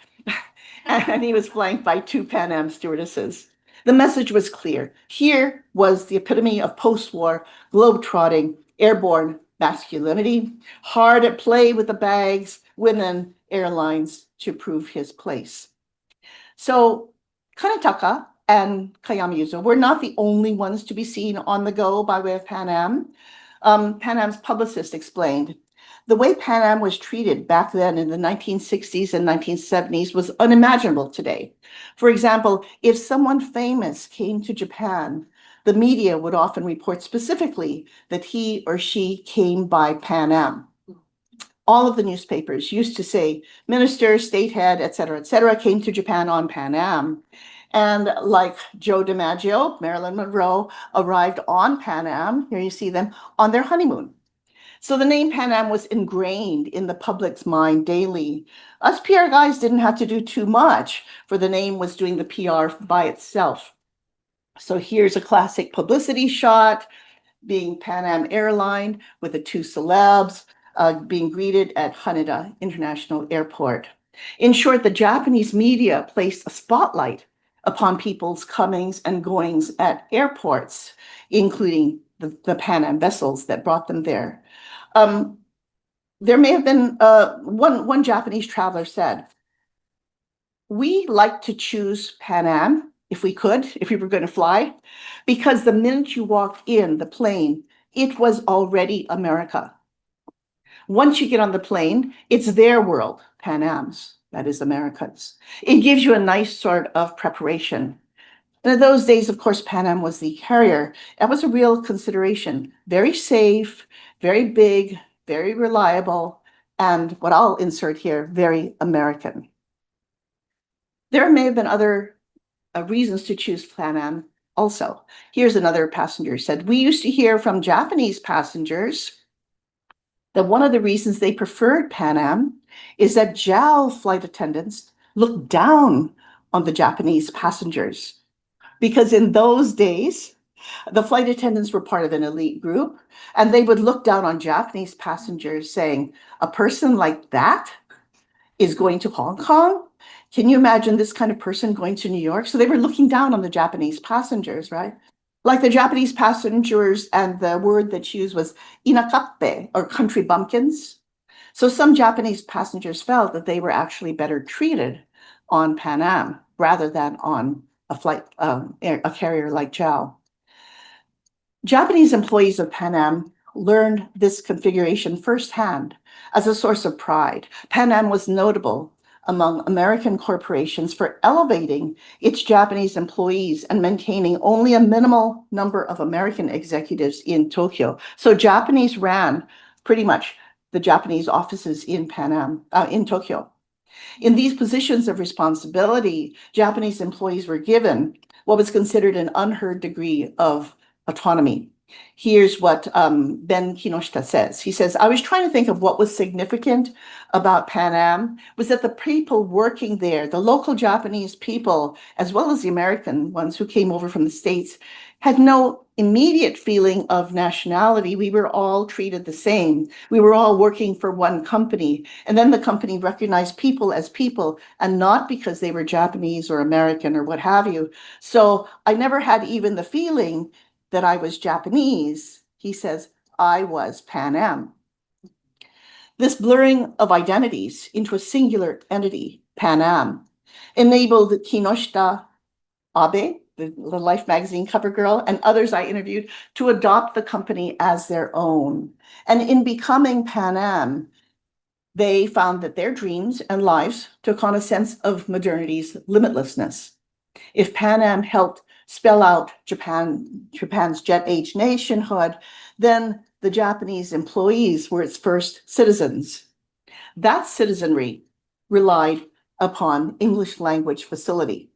And he was flanked by 2 Pan Am stewardesses. The message was clear. Here was the epitome of post-war, globe-trotting, airborne masculinity, hard at play with the bags, women, airlines to prove his place. So Kanetaka and Kayama were not the only ones to be seen on the go by way of Pan Am. Pan Am's publicist explained, the way Pan Am was treated back then in the 1960s and 1970s was unimaginable today. For example, if someone famous came to Japan, the media would often report specifically that he or she came by Pan Am. All of the newspapers used to say minister, state head, et cetera, came to Japan on Pan Am. And like Joe DiMaggio, Marilyn Monroe arrived on Pan Am, here you see them, on their honeymoon. So the name Pan Am was ingrained in the public's mind daily. Us PR guys didn't have to do too much, for the name was doing the PR by itself. So here's a classic publicity shot, being Pan Am airline with the 2 celebs being greeted at Haneda International Airport. In short, the Japanese media placed a spotlight upon people's comings and goings at airports, including the Pan Am vessels that brought them there. There may have been, one Japanese traveler said, we like to choose Pan Am if we were going to fly, because the minute you walked in the plane, it was already America. Once you get on the plane, it's their world, Pan Am's, that is America's. It gives you a nice sort of preparation. And in those days, of course, Pan Am was the carrier. That was a real consideration. Very safe, very big, very reliable, and what I'll insert here, very American. There may have been other reasons to choose Pan Am also. Here's another passenger said, we used to hear from Japanese passengers that one of the reasons they preferred Pan Am is that JAL flight attendants looked down on the Japanese passengers. Because in those days, the flight attendants were part of an elite group, and they would look down on Japanese passengers saying, a person like that is going to Hong Kong? Can you imagine this kind of person going to New York? So they were looking down on the Japanese passengers, right? Like the Japanese passengers, and the word that's used was inakappe, or country bumpkins. So some Japanese passengers felt that they were actually better treated on Pan Am rather than on a flight, a carrier like JAL. Japanese employees of Pan Am learned this configuration firsthand as a source of pride. Pan Am was notable among American corporations for elevating its Japanese employees and maintaining only a minimal number of American executives in Tokyo. So Japanese ran pretty much the Japanese offices in Pan Am, in Tokyo. In these positions of responsibility, Japanese employees were given what was considered an unheard degree of autonomy. Here's what Ben Kinoshita says. He says, I was trying to think of what was significant about Pan Am was that the people working there, the local Japanese people, as well as the American ones who came over from the States, had no immediate feeling of nationality. We were all treated the same. We were all working for one company. And then the company recognized people as people and not because they were Japanese or American or what have you. So I never had even the feeling that I was Japanese. He says, I was Pan Am. This blurring of identities into a singular entity, Pan Am, enabled Kinoshita Abe, the Life magazine cover girl, and others I interviewed to adopt the company as their own. And in becoming Pan Am, they found that their dreams and lives took on a sense of modernity's limitlessness. If Pan Am helped spell out Japan's jet age nationhood, then the Japanese employees were its first citizens. That citizenry relied upon English language facility.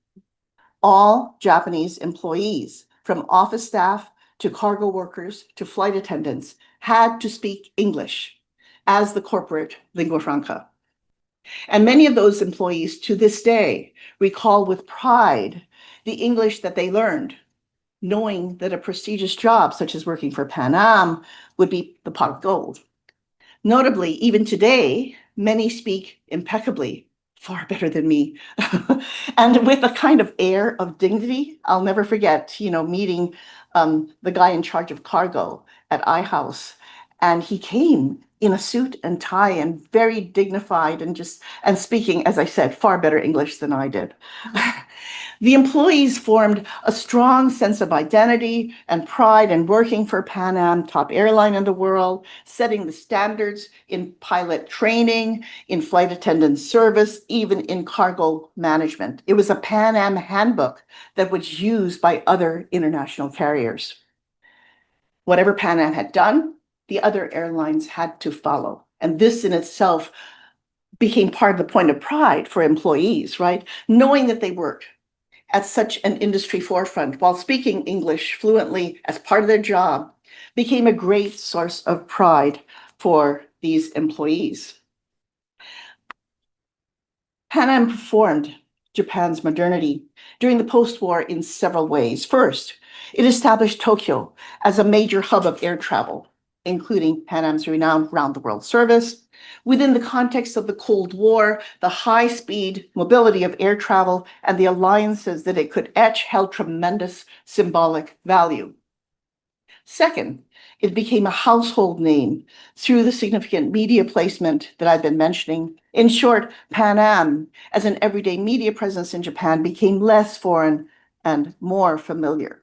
All Japanese employees, from office staff to cargo workers to flight attendants, had to speak English as the corporate lingua franca. And many of those employees to this day recall with pride the English that they learned, knowing that a prestigious job such as working for Pan Am would be the pot of gold. Notably, even today, many speak impeccably, far better than me, and with a kind of air of dignity. I'll never forget, meeting the guy in charge of cargo at iHouse, and he came in a suit and tie and very dignified and speaking, as I said, far better English than I did. The employees formed a strong sense of identity and pride in working for Pan Am, top airline in the world, setting the standards in pilot training, in flight attendant service, even in cargo management. It was a Pan Am handbook that was used by other international carriers. Whatever Pan Am had done, the other airlines had to follow. And this in itself became part of the point of pride for employees, right? Knowing that they worked at such an industry forefront while speaking English fluently as part of their job became a great source of pride for these employees. Pan Am performed Japan's modernity during the post-war in several ways. First, it established Tokyo as a major hub of air travel, including Pan Am's renowned round-the-world service. Within the context of the Cold War, the high-speed mobility of air travel and the alliances that it could etch held tremendous symbolic value. Second, it became a household name through the significant media placement that I've been mentioning. In short, Pan Am, as an everyday media presence in Japan, became less foreign and more familiar.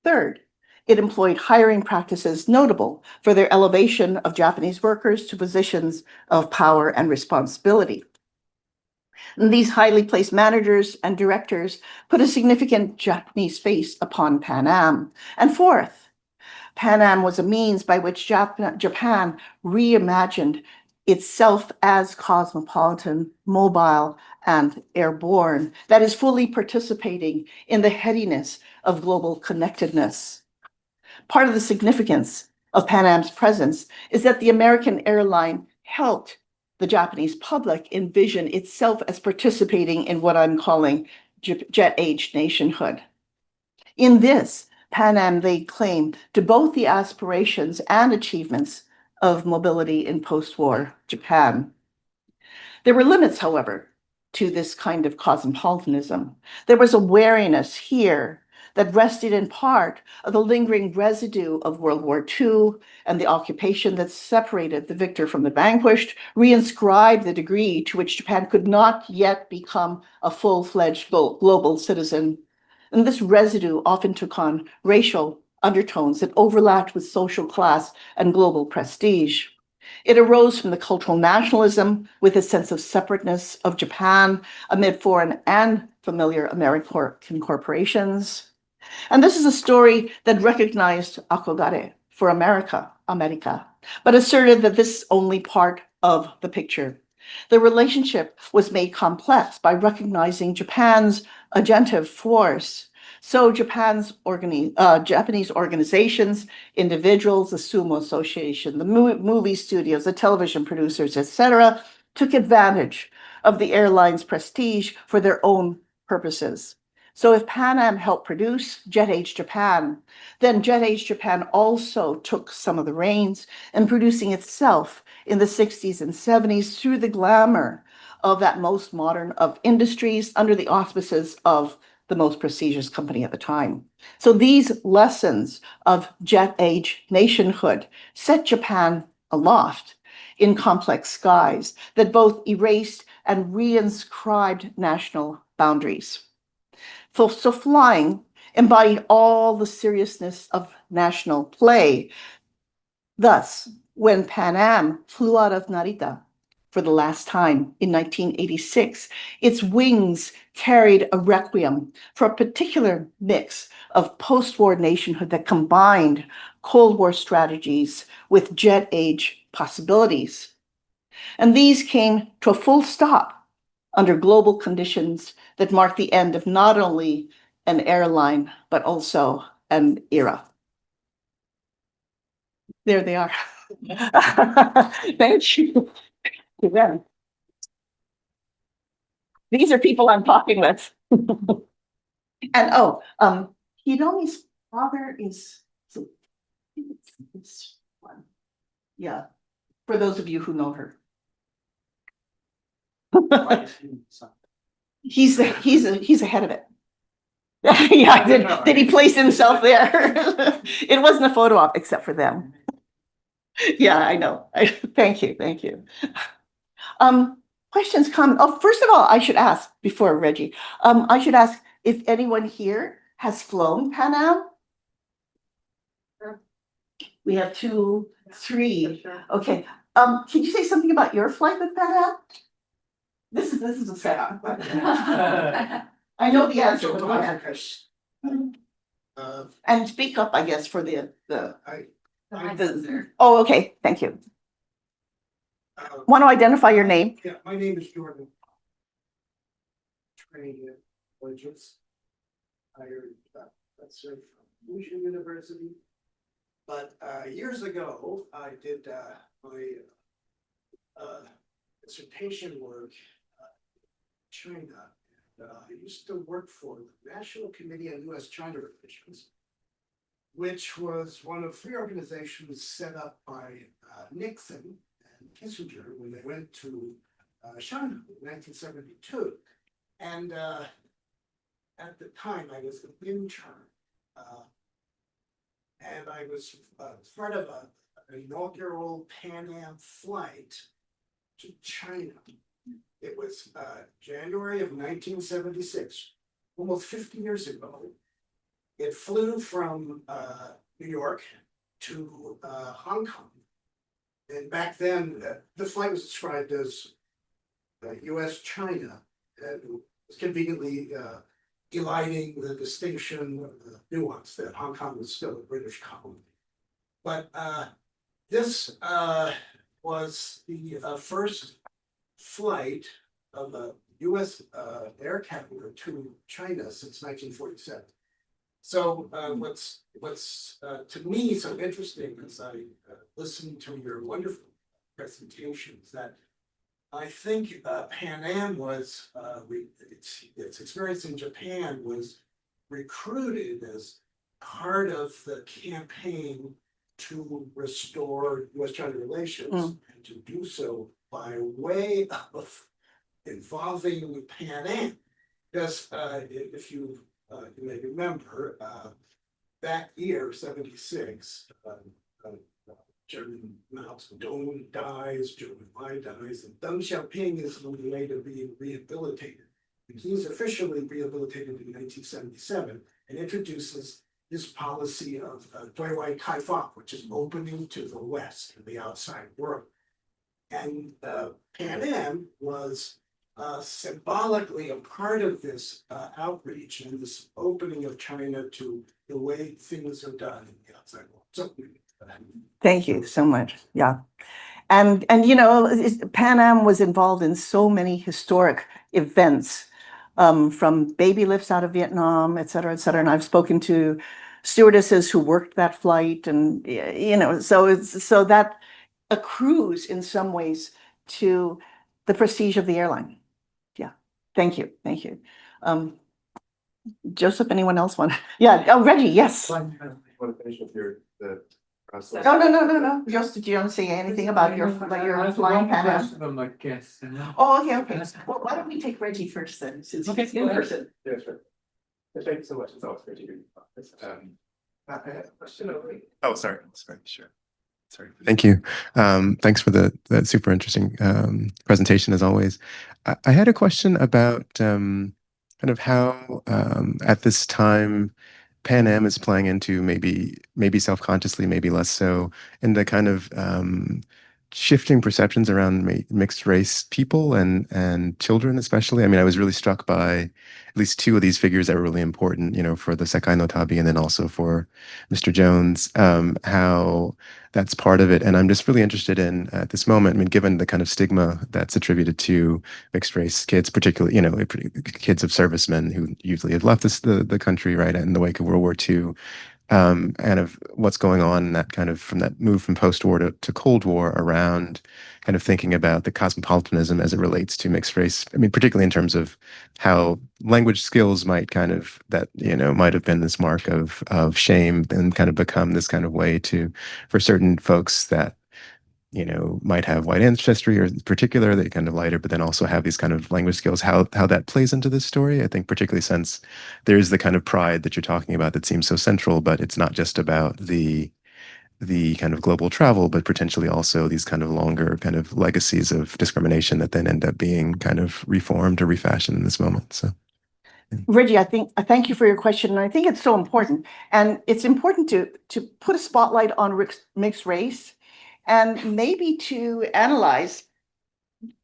Third, it employed hiring practices notable for their elevation of Japanese workers to positions of power and responsibility. And these highly placed managers and directors put a significant Japanese face upon Pan Am. And fourth, Pan Am was a means by which Japan reimagined itself as cosmopolitan, mobile, and airborne, that is fully participating in the headiness of global connectedness. Part of the significance of Pan Am's presence is that the American airline helped the Japanese public envision itself as participating in what I'm calling jet-age nationhood. In this, Pan Am laid claim to both the aspirations and achievements of mobility in post-war Japan. There were limits, however, to this kind of cosmopolitanism. There was a wariness here that rested in part of the lingering residue of World War II and the occupation that separated the victor from the vanquished, reinscribed the degree to which Japan could not yet become a full-fledged global citizen. And this residue often took on racial undertones that overlapped with social class and global prestige. It arose from the cultural nationalism with a sense of separateness of Japan amid foreign and familiar American corporations. And this is a story that recognized akogare for America, but asserted that this is only part of the picture. The relationship was made complex by recognizing Japan's agentive force. So Japanese organizations, individuals, the Sumo Association, the movie studios, the television producers, etc., took advantage of the airline's prestige for their own purposes. So if Pan Am helped produce Jet Age Japan, then Jet Age Japan also took some of the reins in producing itself in the 60s and 70s through the glamour of that most modern of industries under the auspices of the most prestigious company at the time. So these lessons of Jet Age nationhood set Japan aloft in complex skies that both erased and reinscribed national boundaries. So flying embodied all the seriousness of national play. Thus, when Pan Am flew out of Narita for the last time in 1986, its wings carried a requiem for a particular mix of post-war nationhood that combined Cold War strategies with jet age possibilities. And these came to a full stop under global conditions that marked the end of not only an airline, but also an era. There they are. Thank you to them. These are people I'm talking with. And Hiromi's father is this one. Yeah, for those of you who know her. He's ahead of it. Yeah, did he place himself there? It wasn't a photo op except for them. Yeah, I know. Thank you. Questions, comments? Oh, first of all, I should ask before Reggie. I should ask if anyone here has flown Pan Am. We have 2, 3. Okay. Can you say something about your flight with Pan Am? This is a setup. I know the answer. But go ahead. And speak up, I guess, for the. Oh, okay. Thank you. Want to identify your name? Yeah, my name is Jordan. Trained at colleges. That's from Wuxi University. But years ago, I did my dissertation work in China. I used to work for the National Committee on U.S.-China Relations, which was one of 3 organizations set up by Nixon and Kissinger when they went to China in 1972. And at the time, I was an intern. And I was part of an inaugural Pan Am flight to China. It was January of 1976, almost 50 years ago. It flew from New York to Hong Kong. And back then, the flight was described as US-China, and was conveniently eliding the distinction, the nuance that Hong Kong was still a British colony. But this was the first flight of a US air carrier to China since 1947. So what's to me so interesting as I listened to your wonderful presentations, that I think Pan Am was its experience in Japan was recruited as part of the campaign to restore U.S.-China relations, and to do so by way of involving Pan Am. Because if you may remember, that year, 76, Chairman Mao Zedong dies, Zhou Enlai dies, and Deng Xiaoping is on the way to being rehabilitated. And he's officially rehabilitated in 1977 and introduces his policy of Dui Kaifang, which is opening to the West and the outside world. And Pan Am was symbolically a part of this outreach and this opening of China to the way things are done in the outside world. So, thank you so much. Yeah. And Pan Am was involved in so many historic events, from baby lifts out of Vietnam, et cetera, et cetera. And I've spoken to stewardesses who worked that flight, and so that accrues in some ways to the prestige of the airline. Yeah. Thank you. Joseph, anyone else want? Yeah. Oh, Reggie, yes. want to finish with the process? No. Joseph, do you want to say anything about your flying Pan Am? Oh, okay. Well, why don't we take Reggie first then, since he's in person? Yeah, sure. Thank you so much. It's always great to hear you. I have a question over. Oh, sorry. Sure. Sorry. Thank you. Thanks for that super interesting presentation as always. I had a question about kind of how at this time Pan Am is playing into maybe self-consciously, maybe less so, in the kind of shifting perceptions around mixed race people and children, especially. I mean, I was really struck by at least two of these figures that were really important, for the Sekai no Tabi and then also for Mr. Jones, how that's part of it. And I'm just really interested in, at this moment, I mean, given the kind of stigma that's attributed to mixed race kids, particularly, kids of servicemen who usually have left the country, right, in the wake of World War II, and of what's going on in that kind of from that move from post-war to Cold War around kind of thinking about the cosmopolitanism as it relates to mixed race. I mean, particularly in terms of how language skills might kind of might have been this mark of shame and kind of become this kind of way for certain folks that might have white ancestry or in particular they kind of lighter, but then also have these kind of language skills, how that plays into this story. I think particularly since there's the kind of pride that you're talking about that seems so central, but it's not just about the kind of global travel, but potentially also these kind of longer kind of legacies of discrimination that then end up being kind of reformed or refashioned in this moment. So Reggie, I thank you for your question, and I think it's so important. And it's important to put a spotlight on mixed race and maybe to analyze,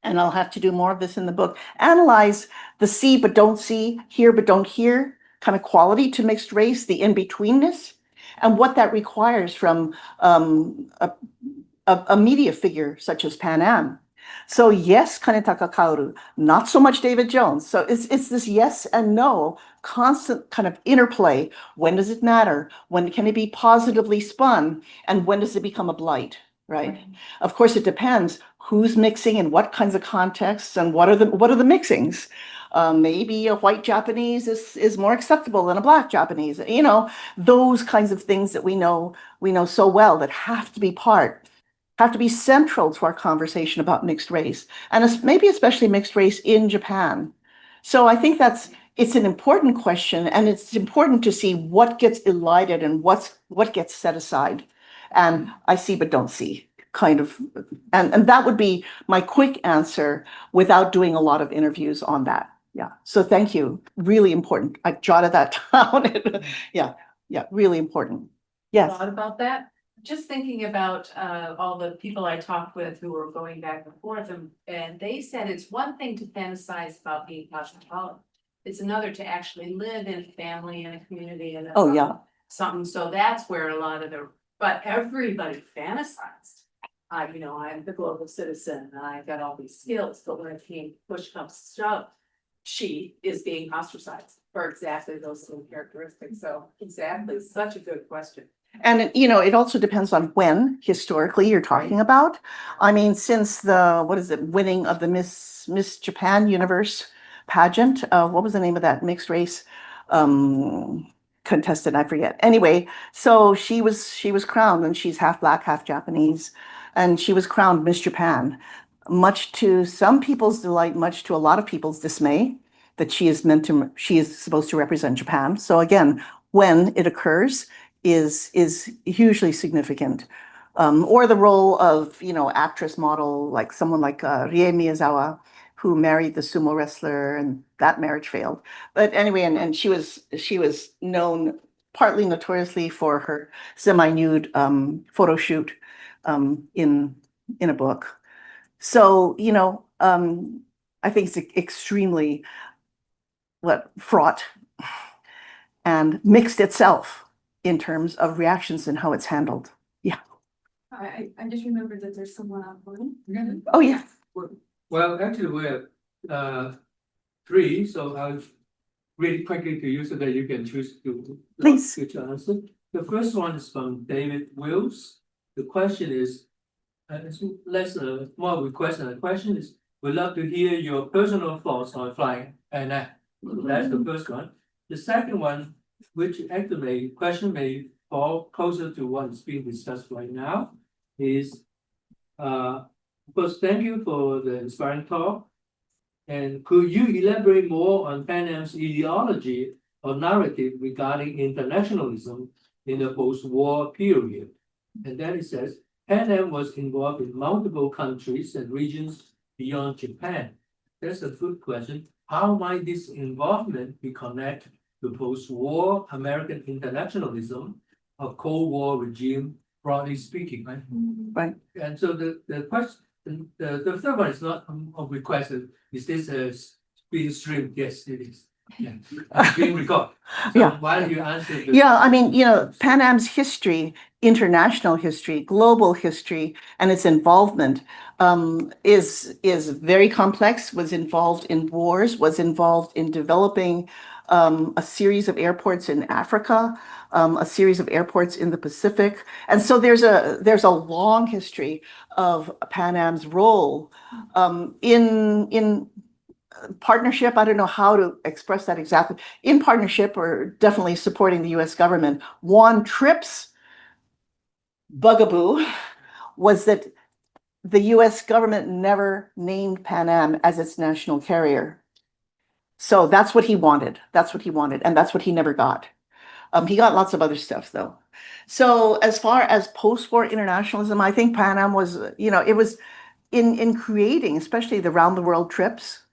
and I'll have to do more of this in the book, analyze the see but don't see, hear but don't hear kind of quality to mixed race, the in-betweenness, and what that requires from a media figure such as Pan Am. So yes, Kanetaka Kaoru, not so much David Jones. So it's this yes and no, constant kind of interplay. When does it matter? When can it be positively spun? And when does it become a blight, right? Of course, it depends who's mixing and what kinds of contexts and what are the mixings. Maybe a white Japanese is more acceptable than a black Japanese. Those kinds of things that we know so well that have to be central to our conversation about mixed race, and maybe especially mixed race in Japan. So I think it's an important question, and it's important to see what gets elided and what gets set aside. And I see but don't see, kind of, and that would be my quick answer without doing a lot of interviews on that. Yeah. So thank you. Really important. I jotted that down. Yeah. Really important. Yes. Thought about that. Just thinking about all the people I talked with who were going back and forth, and they said it's one thing to fantasize about being cosmopolitan. It's another to actually live in a family and a community and something. So that's where a lot of but everybody fantasized. I'm the global citizen. I've got all these skills, but when it came push comes to shove, she is being ostracized for exactly those same characteristics. So exactly, such a good question. And it also depends on when historically you're talking about. I mean, since the winning of the Miss Japan Universe pageant, what was the name of that mixed race contestant? I forget. Anyway, so she was crowned, and she's half black, half Japanese, and she was crowned Miss Japan, much to some people's delight, much to a lot of people's dismay, that she is supposed to represent Japan. So again, when it occurs is hugely significant. Or the role of, actress model, like someone like Rie Miyazawa, who married the sumo wrestler, and that marriage failed. But anyway, and she was known partly notoriously for her semi-nude photo shoot in a book. So, I think it's extremely fraught and mixed itself in terms of reactions and how it's handled. Yeah. I just remembered that there's someone on phone. Oh, yeah. Well, actually, we have three, so I'll really quickly to you so that you can choose to Please. answer. The first one is from David Wills. The question is, it's less more of a question. The question is, we'd love to hear your personal thoughts on flying, and that's the first one. The second one, which actually question may fall closer to what is being discussed right now, is first, thank you for the inspiring talk. And could you elaborate more on Pan Am's ideology or narrative regarding internationalism in the post-war period? And then it says, Pan Am was involved in multiple countries and regions beyond Japan. That's a good question. How might this involvement be connected to post-war American internationalism, a Cold War regime broadly speaking, right? Right. And so the question, the third one is not a request. Is this a being streamed? Yes, it is. Yeah, being recorded. So Yeah. why don't you answer this? Yeah, I mean, you know, Pan Am's history, international history, global history, and its involvement is very complex, was involved in wars, was involved in developing a series of airports in Africa, a series of airports in the Pacific. And so there's a long history of Pan Am's role in partnership. I don't know how to express that exactly. In partnership or definitely supporting the US government. Juan Tripp's bugaboo was that the US government never named Pan Am as its national carrier. So that's what he wanted. That's what he wanted. And that's what he never got. He got lots of other stuff though. So as far as post-war internationalism, I think Pan Am was, you know, it was in creating, especially the round the world trips,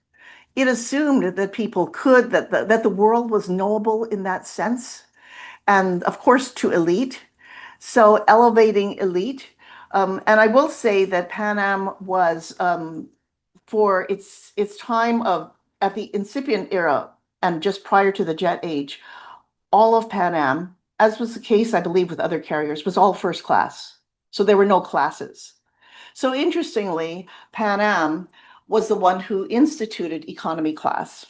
it assumed that people could, that the world was knowable in that sense, and of course to elite. So elevating elite. And I will say that Pan Am was, for its time of, at the incipient era and just prior to the jet age, all of Pan Am, as was the case, I believe, with other carriers, was all first class. So there were no classes. So interestingly, Pan Am was the one who instituted economy class.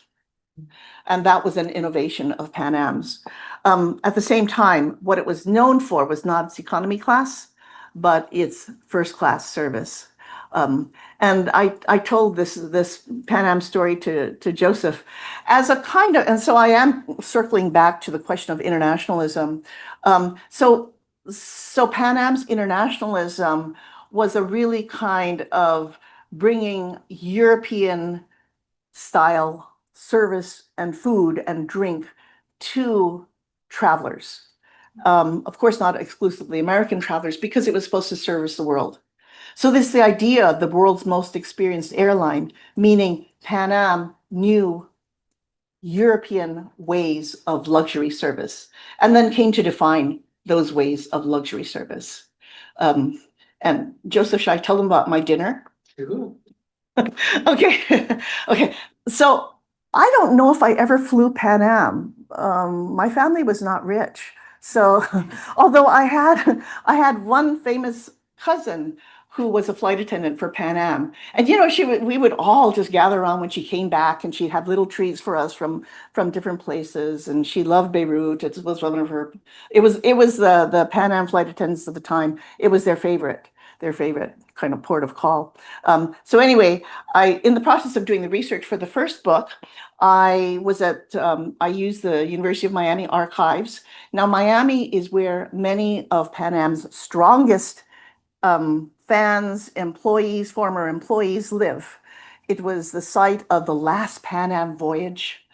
And that was an innovation of Pan Am's. At the same time, what it was known for was not its economy class, but its first class service. And I told this Pan Am story to Joseph as a kind of, and so I am circling back to the question of internationalism. So Pan Am's internationalism was a really kind of bringing European style service and food and drink to travelers. Of course, not exclusively American travelers, because it was supposed to service the world. So this is the idea of the world's most experienced airline, meaning Pan Am knew European ways of luxury service, and then came to define those ways of luxury service. And Joseph, should I tell them about my dinner? Sure. Okay. Okay. So I don't know if I ever flew Pan Am. My family was not rich. So although I had one famous cousin who was a flight attendant for Pan Am. And you know, we would all just gather around when she came back, and she'd have little treats for us from different places. And she loved Beirut. It was one of her, it was the Pan Am flight attendants at the time. It was their favorite kind of port of call. So anyway, in the process of doing the research for the first book, I used the University of Miami archives. Now, Miami is where many of Pan Am's strongest fans, employees, former employees live. It was the site of the last Pan Am voyage.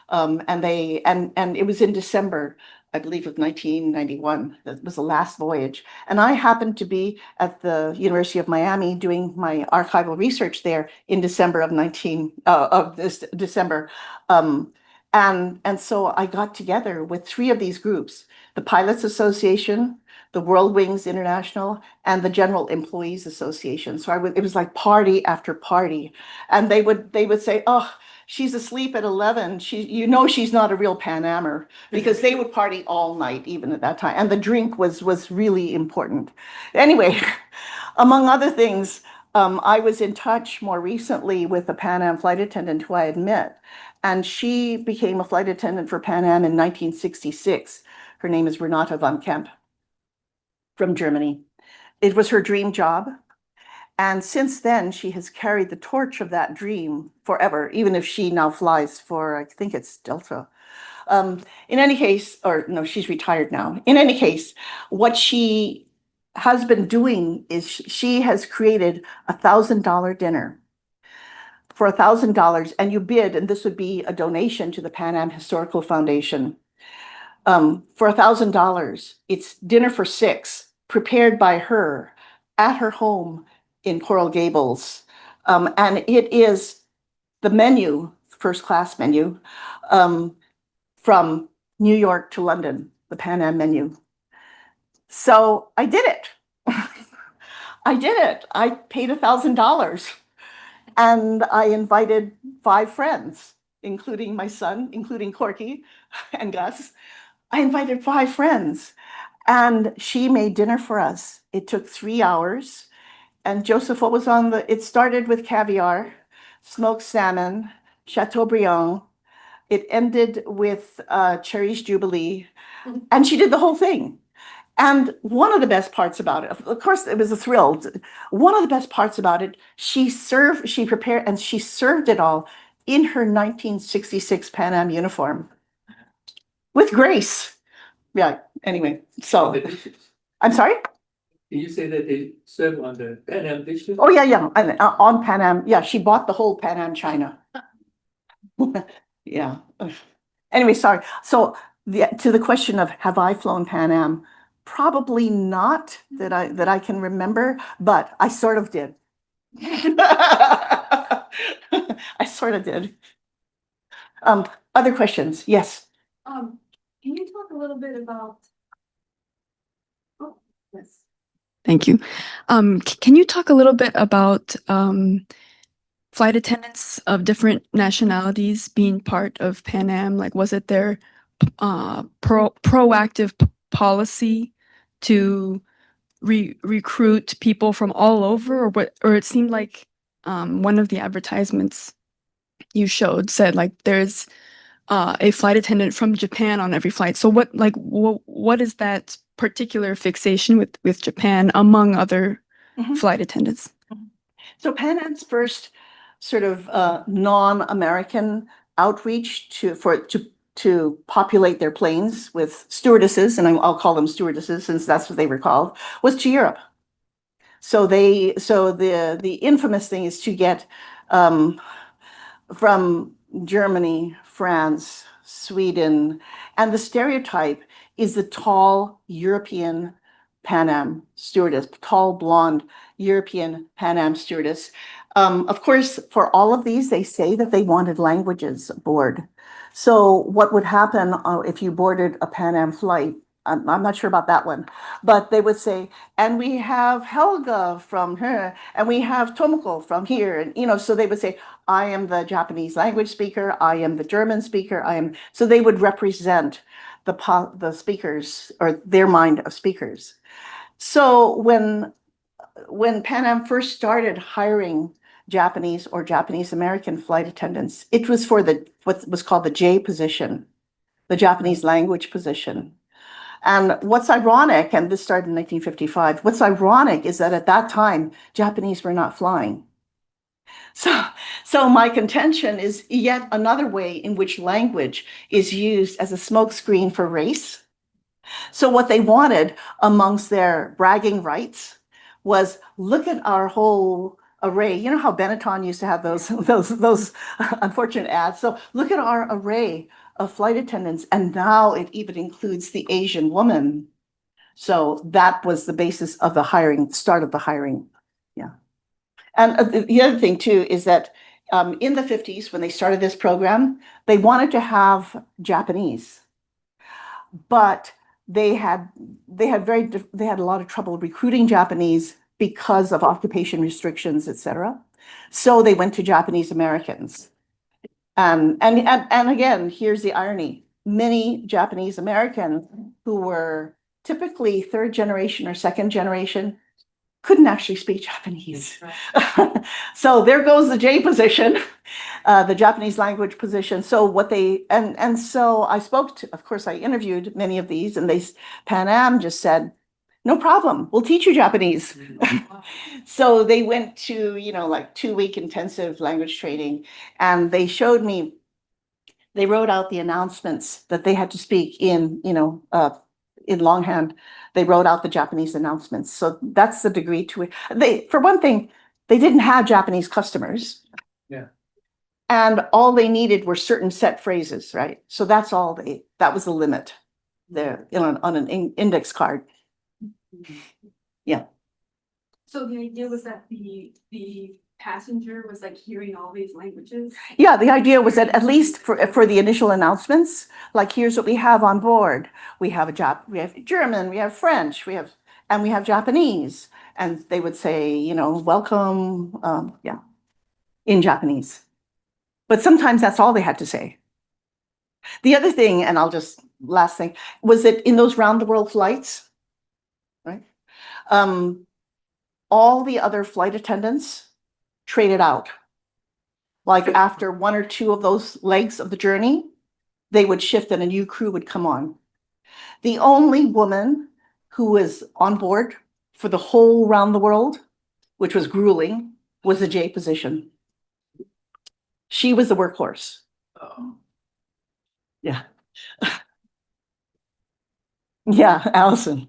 And it was in December, I believe, of 1991. That was the last voyage. And I happened to be at the University of Miami doing my archival research there in December of this December. And so I got together with three of these groups: the Pilots Association, the World Wings International, and the General Employees Association. So it was like party after party. And they would say, "Oh, she's asleep at 11. She's not a real Pan Amer," because they would party all night, even at that time. And the drink was really important. Anyway, among other things, I was in touch more recently with a Pan Am flight attendant who I had met, and she became a flight attendant for Pan Am in 1966. Her name is Renata von Kemp from Germany. It was her dream job. And since then, she has carried the torch of that dream forever, even if she now flies for, I think it's Delta. In any case, or no, she's retired now. In any case, what she has been doing is she has created $1,000 dinner for $1,000, and you bid, and this would be a donation to the Pan Am Historical Foundation. For $1,000, it's dinner for six, prepared by her at her home in Coral Gables. And it is the menu, first class menu, from New York to London, the Pan Am menu. So I did it. I did it. I paid $1,000 and I invited 5 friends, including my son, including Corky and Gus. I invited 5 friends and she made dinner for us. It took 3 hours. And Joseph, what was on it started with caviar, smoked salmon, Chateaubriand. It ended with Cherry's Jubilee. And she did the whole thing. And one of the best parts about it, of course, it was a thrill. One of the best parts about it, she prepared, and she served it all in her 1966 Pan Am uniform with grace. Yeah, anyway, so I'm sorry? Did you say that they serve on the Pan Am dishes? Oh, yeah. And, on Pan Am. Yeah, she bought the whole Pan Am China. Yeah. Anyway, sorry. So to the question of have I flown Pan Am? Probably not that I can remember, but I sort of did. I sort of did. Other questions? Yes. Can you talk a little bit about? Oh, yes. Thank you. Can you talk a little bit about flight attendants of different nationalities being part of Pan Am? Like, was it their proactive policy to recruit people from all over, or what? Or it seemed like one of the advertisements you showed said like there's a flight attendant from Japan on every flight. So what is that particular fixation with Japan among other flight attendants? So Pan Am's first sort of non-American outreach to populate their planes with stewardesses, and I'll call them stewardesses since that's what they were called, was to Europe. So the infamous thing is to get from Germany, France, Sweden, and the stereotype is the tall European Pan Am stewardess, tall blonde European Pan Am stewardess. Of course, for all of these, they say that they wanted languages aboard. So what would happen if you boarded a Pan Am flight? I'm not sure about that one, but they would say, and we have Helga from here, and we have Tomoko from here, and so they would say, I am the Japanese language speaker, I am the German speaker, so they would represent the speakers or their mind of speakers. So when Pan Am first started hiring Japanese or Japanese American flight attendants, it was for what was called the J position, the Japanese language position. And what's ironic, and this started in 1955, what's ironic is that at that time, Japanese were not flying. So my contention is yet another way in which language is used as a smokescreen for race. So what they wanted amongst their bragging rights was, look at our whole array. You know how Benetton used to have those unfortunate ads. So look at our array of flight attendants, and now it even includes the Asian woman. So that was the basis of the hiring, start of the hiring. Yeah. And the other thing too is that in the 50s, when they started this program, they wanted to have Japanese, but they had a lot of trouble recruiting Japanese because of occupation restrictions, etc. So they went to Japanese Americans. And again, here's the irony. Many Japanese Americans who were typically 3rd generation or 2nd generation couldn't actually speak Japanese. So there goes the J position, the Japanese language position. So so I spoke to, of course, I interviewed many of these, and Pan Am just said, no problem, we'll teach you Japanese. So they went to, like 2-week intensive language training, and they showed me, they wrote out the announcements that they had to speak in longhand. They wrote out the Japanese announcements. So that's the degree to it. For one thing, they didn't have Japanese customers. Yeah. And all they needed were certain set phrases, right? So that was the limit there on an index card. Yeah. So the idea was that the passenger was like hearing all these languages? Yeah, the idea was that at least for the initial announcements, like here's what we have on board. We have German, we have French, and we have Japanese, and they would say, you know, welcome, yeah, in Japanese. But sometimes that's all they had to say. The other thing, and last thing, was that in those round the world flights, right? All the other flight attendants traded out. Like after one or two of those legs of the journey, they would shift and a new crew would come on. The only woman who was on board for the whole round the world, which was grueling, was the J position. She was the workhorse. Yeah. Yeah, Allison.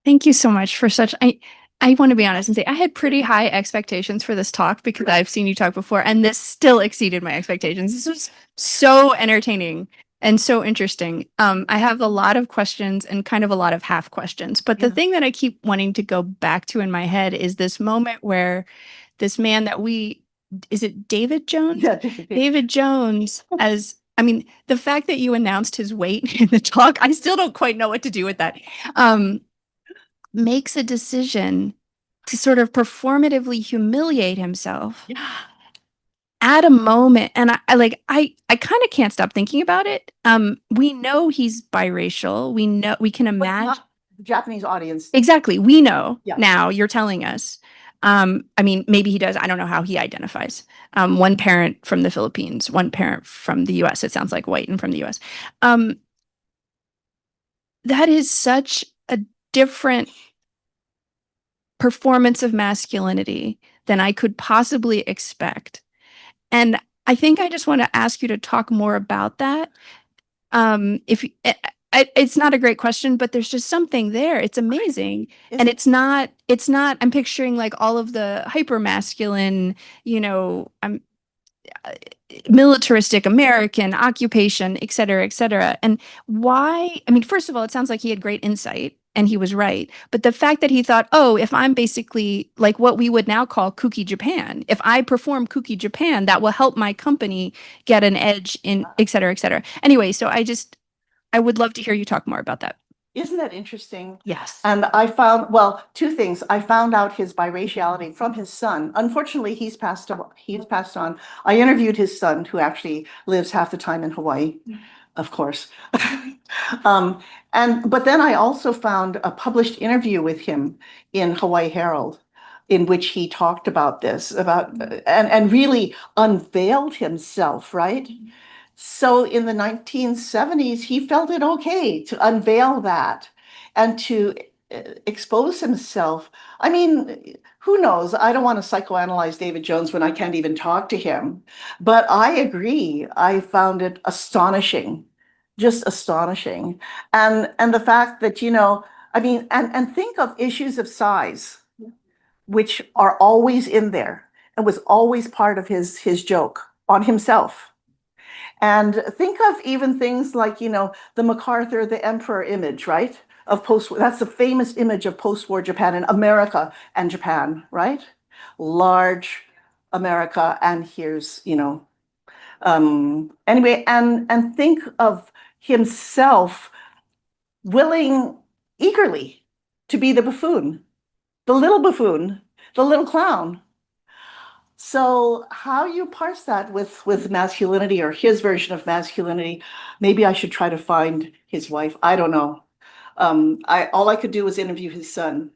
Thank you so much for such. I want to be honest and say I had pretty high expectations for this talk because I've seen you talk before, and this still exceeded my expectations. This was so entertaining and so interesting. I have a lot of questions and kind of a lot of half questions, but the Yeah. thing that I keep wanting to go back to in my head is this moment where this man that is it David Jones? Yeah. David Jones, I mean, the fact that you announced his weight in the talk, I still don't quite know what to do with that. Makes a decision to sort of performatively humiliate himself at a moment. And I kind of can't stop thinking about it. We know he's biracial. We know, we can But imagine. not the Japanese audience. Exactly. We know Yeah. now, you're telling us. I mean, maybe he does. I don't know how he identifies. One parent from the Philippines, one parent from the US. It sounds like white and from the US. That is such a different performance of masculinity than I could possibly expect. And I think I just want to ask you to talk more about that. It's not a great question, but there's just something there. It's amazing. And it's not, I'm picturing like all of the hyper masculine, militaristic American occupation, et cetera, et cetera. And why? I mean, first of all, it sounds like he had great insight and he was right. But the fact that he thought, oh, if I'm basically like what we would now call kooky Japan, if I perform kooky Japan, that will help my company get an edge in, et cetera, et cetera. Anyway, so I would love to hear you talk more about that. Isn't that interesting? Yes. And I found, well, two things. I found out his biraciality from his son. Unfortunately, he's passed on. I interviewed his son, who actually lives half the time in Hawaii, of course. But then I also found a published interview with him in Hawaii Herald, in which he talked about this, and really unveiled himself, right? So in the 1970s, he felt it okay to unveil that and to expose himself. I mean, who knows? I don't want to psychoanalyze David Jones when I can't even talk to him. But I agree. I found it astonishing, just astonishing. And the fact that, I mean, and think of issues of size, which are always in there and was always part of his joke on himself. And think of even things like, the MacArthur, the Emperor image, right? That's the famous image of post-war Japan and America and Japan, right? Large America, and here's, anyway, and think of himself willing eagerly to be the buffoon, the little clown. So how you parse that with masculinity, or his version of masculinity, maybe I should try to find his wife. I don't know. All I could do was interview his son.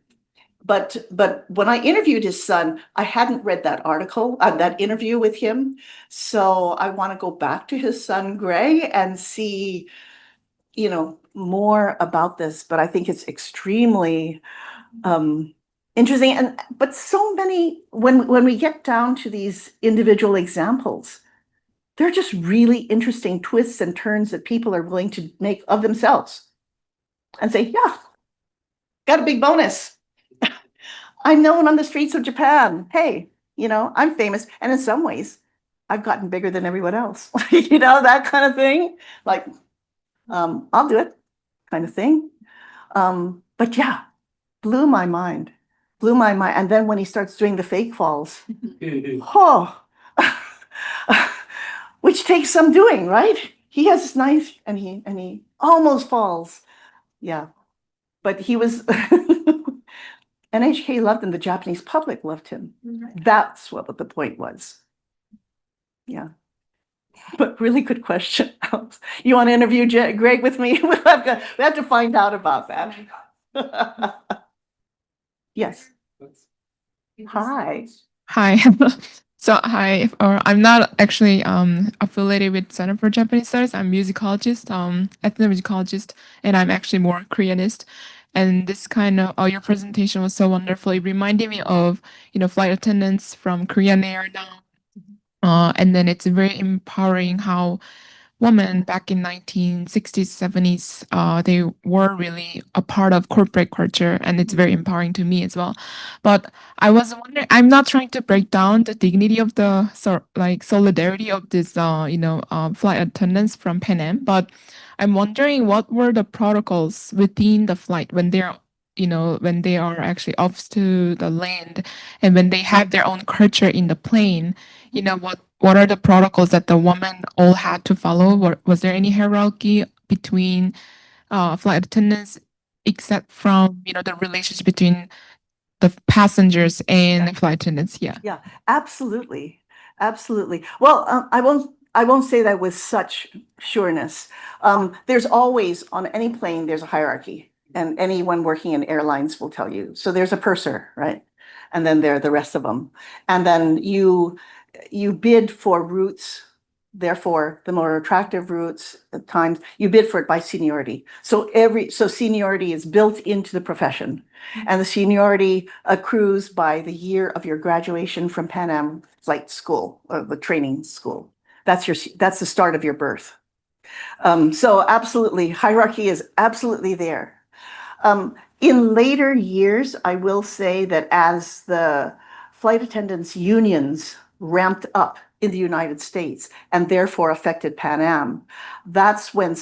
But when I interviewed his son, I hadn't read that article, that interview with him. So I want to go back to his son, Gray, and see, more about this. But I think it's extremely interesting. But so many, when we get down to these individual examples, they're just really interesting twists and turns that people are willing to make of themselves and say, yeah, got a big bonus. I'm known on the streets of Japan. Hey, I'm famous. And in some ways, I've gotten bigger than everyone else. That kind of thing. Like, I'll do it kind of thing. But yeah, blew my mind. And then when he starts doing the fake falls, oh, which takes some doing, right? he has his knife and he almost falls. Yeah. But he was NHK loved him, the Japanese public loved him. That's what the point was. Yeah. But really good question. You want to interview Greg with me? we have to find out about that. Yes. Hi. Hi. So hi, or I'm not actually affiliated with Center for Japanese Studies. I'm musicologist, ethnomusicologist, and I'm actually more Koreanist. And this kind of your presentation was so wonderful. It reminded me of flight attendants from Korean Air now. And then it's very empowering how women back in 1960s, 70s, they were really a part of corporate culture, and it's very empowering to me as well. But I was wondering, I'm not trying to break down the dignity of the solidarity of this, flight attendants from Pan Am, but I'm wondering what were the protocols within the flight when when they are actually off to the land and when they have their own culture in the plane, what are the protocols that the women all had to follow? Was there any hierarchy between flight attendants, except from the relationship between the passengers and the flight attendants? Yeah. Yeah, absolutely. Absolutely. Well, I won't say that with such sureness. There's always on any plane, there's a hierarchy, and anyone working in airlines will tell you. So there's a purser, right? And then there are the rest of them. And then you bid for routes. Therefore, the more attractive routes at times, you bid for it by seniority. So seniority is built into the profession. And the seniority accrues by the year of your graduation from Pan Am flight school or the training school. That's the start of your birth. So absolutely, hierarchy is absolutely there. In later years, I will say that as the flight attendants unions ramped up in the United States and therefore affected Pan Am, that's when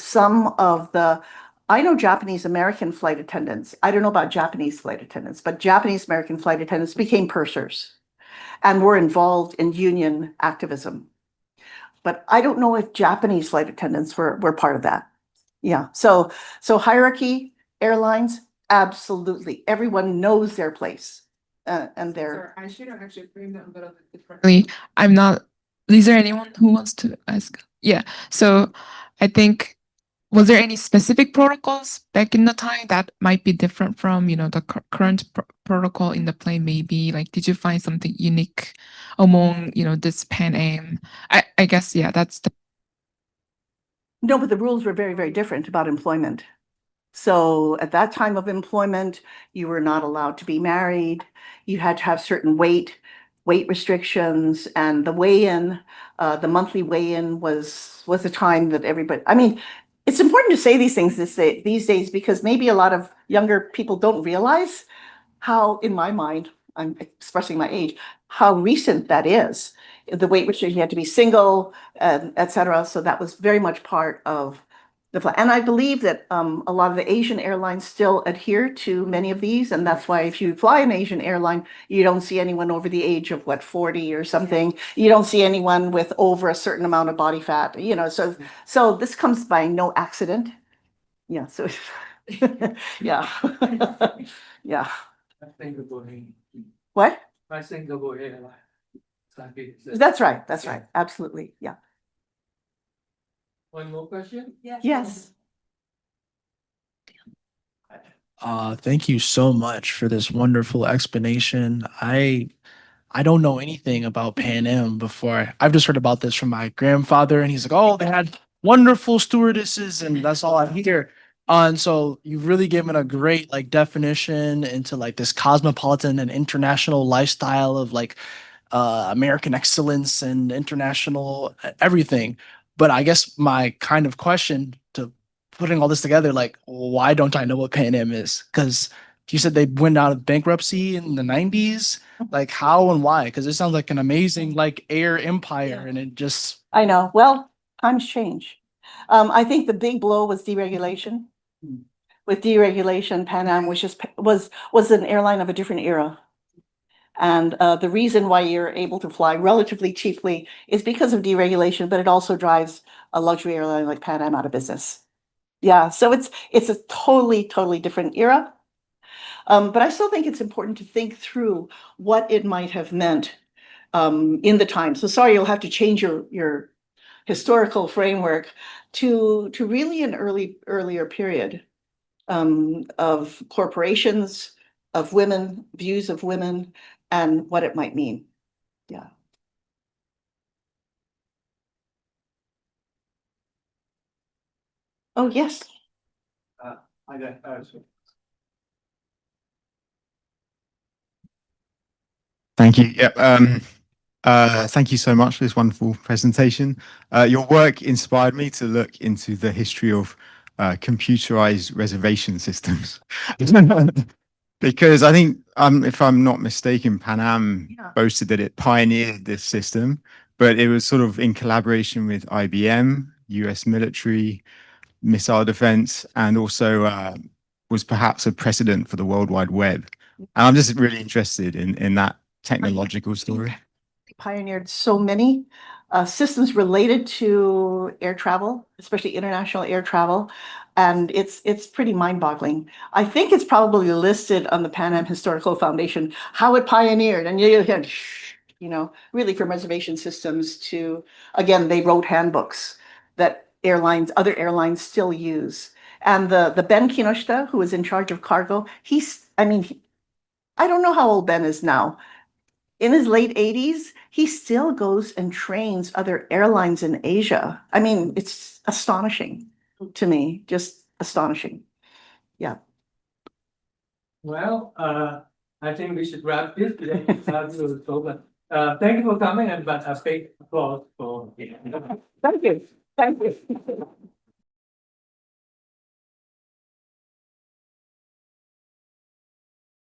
I know Japanese American flight attendants. I don't know about Japanese flight attendants, but Japanese American flight attendants became pursers and were involved in union activism. But I don't know if Japanese flight attendants were part of that. Yeah. So hierarchy, airlines, absolutely. Everyone knows their place. And they're I should have actually framed it a little bit differently. I'm not. Is there anyone who wants to ask? Yeah. So I think, was there any specific protocols back in the time that might be different from, the current protocol in the plane? Maybe like, did you find something unique among, this Pan Am? I guess, yeah, that's the. No, but the rules were very, very different about employment. So at that time of employment, you were not allowed to be married. You had to have certain weight restrictions, and the weigh-in, the monthly weigh-in was a time that everybody. I mean, it's important to say these things these days because maybe a lot of younger people don't realize how, in my mind, I'm expressing my age, how recent that is. The weight restriction, you had to be single, et cetera. So that was very much part of the flight. And I believe that a lot of the Asian airlines still adhere to many of these. And that's why if you fly an Asian airline, you don't see anyone over the age of 40 or something. You don't see anyone with over a certain amount of body fat, so this comes by no accident. Yeah. So yeah. Yeah. What? That's right. That's right. Absolutely. Yeah. One more question? Yes. Thank you so much for this wonderful explanation. I don't know anything about Pan Am before. I've just heard about this from my grandfather, and he's like, "Oh, they had wonderful stewardesses," and that's all I hear. And so you've really given a great definition into this cosmopolitan and international lifestyle of American excellence and international everything. But I guess my kind of question to putting all this together, why don't I know what Pan Am is? Because you said they went out of bankruptcy in the 90s. How and why? Because it sounds like an amazing air empire, and it just. I know. Well, times change. I think the big blow was deregulation. With deregulation, Pan Am was an airline of a different era. And the reason why you're able to fly relatively cheaply is because of deregulation, but it also drives a luxury airline like Pan Am out of business. Yeah, so it's a totally different era. But I still think it's important to think through what it might have meant in the time. So sorry, you'll have to change your historical framework to really an earlier period of corporations, of women, views of women, and what it might mean. Yeah. Oh, yes. Thank you. Yep. Thank you so much for this wonderful presentation. Your work inspired me to look into the history of computerized reservation systems. Because I think, if I'm not mistaken, Pan Am boasted that it pioneered this system, but it was sort of in collaboration with IBM, US military, missile defense, and also was perhaps a precedent for the World Wide Web. And I'm just really interested in that technological story. Pioneered so many systems related to air travel, especially international air travel, and it's pretty mind-boggling. I think it's probably listed on the Pan Am Historical Foundation how it pioneered, and you know, really from reservation systems to, again, they wrote handbooks that other airlines still use. And the Ben Kinoshita, who was in charge of cargo, I don't know how old Ben is now. In his late 80s, he still goes and trains other airlines in Asia. I mean, it's astonishing to me, just astonishing. Yeah. Well, I think we should wrap this today. Thank you for coming, and a big applause for. Thank you. Thank you.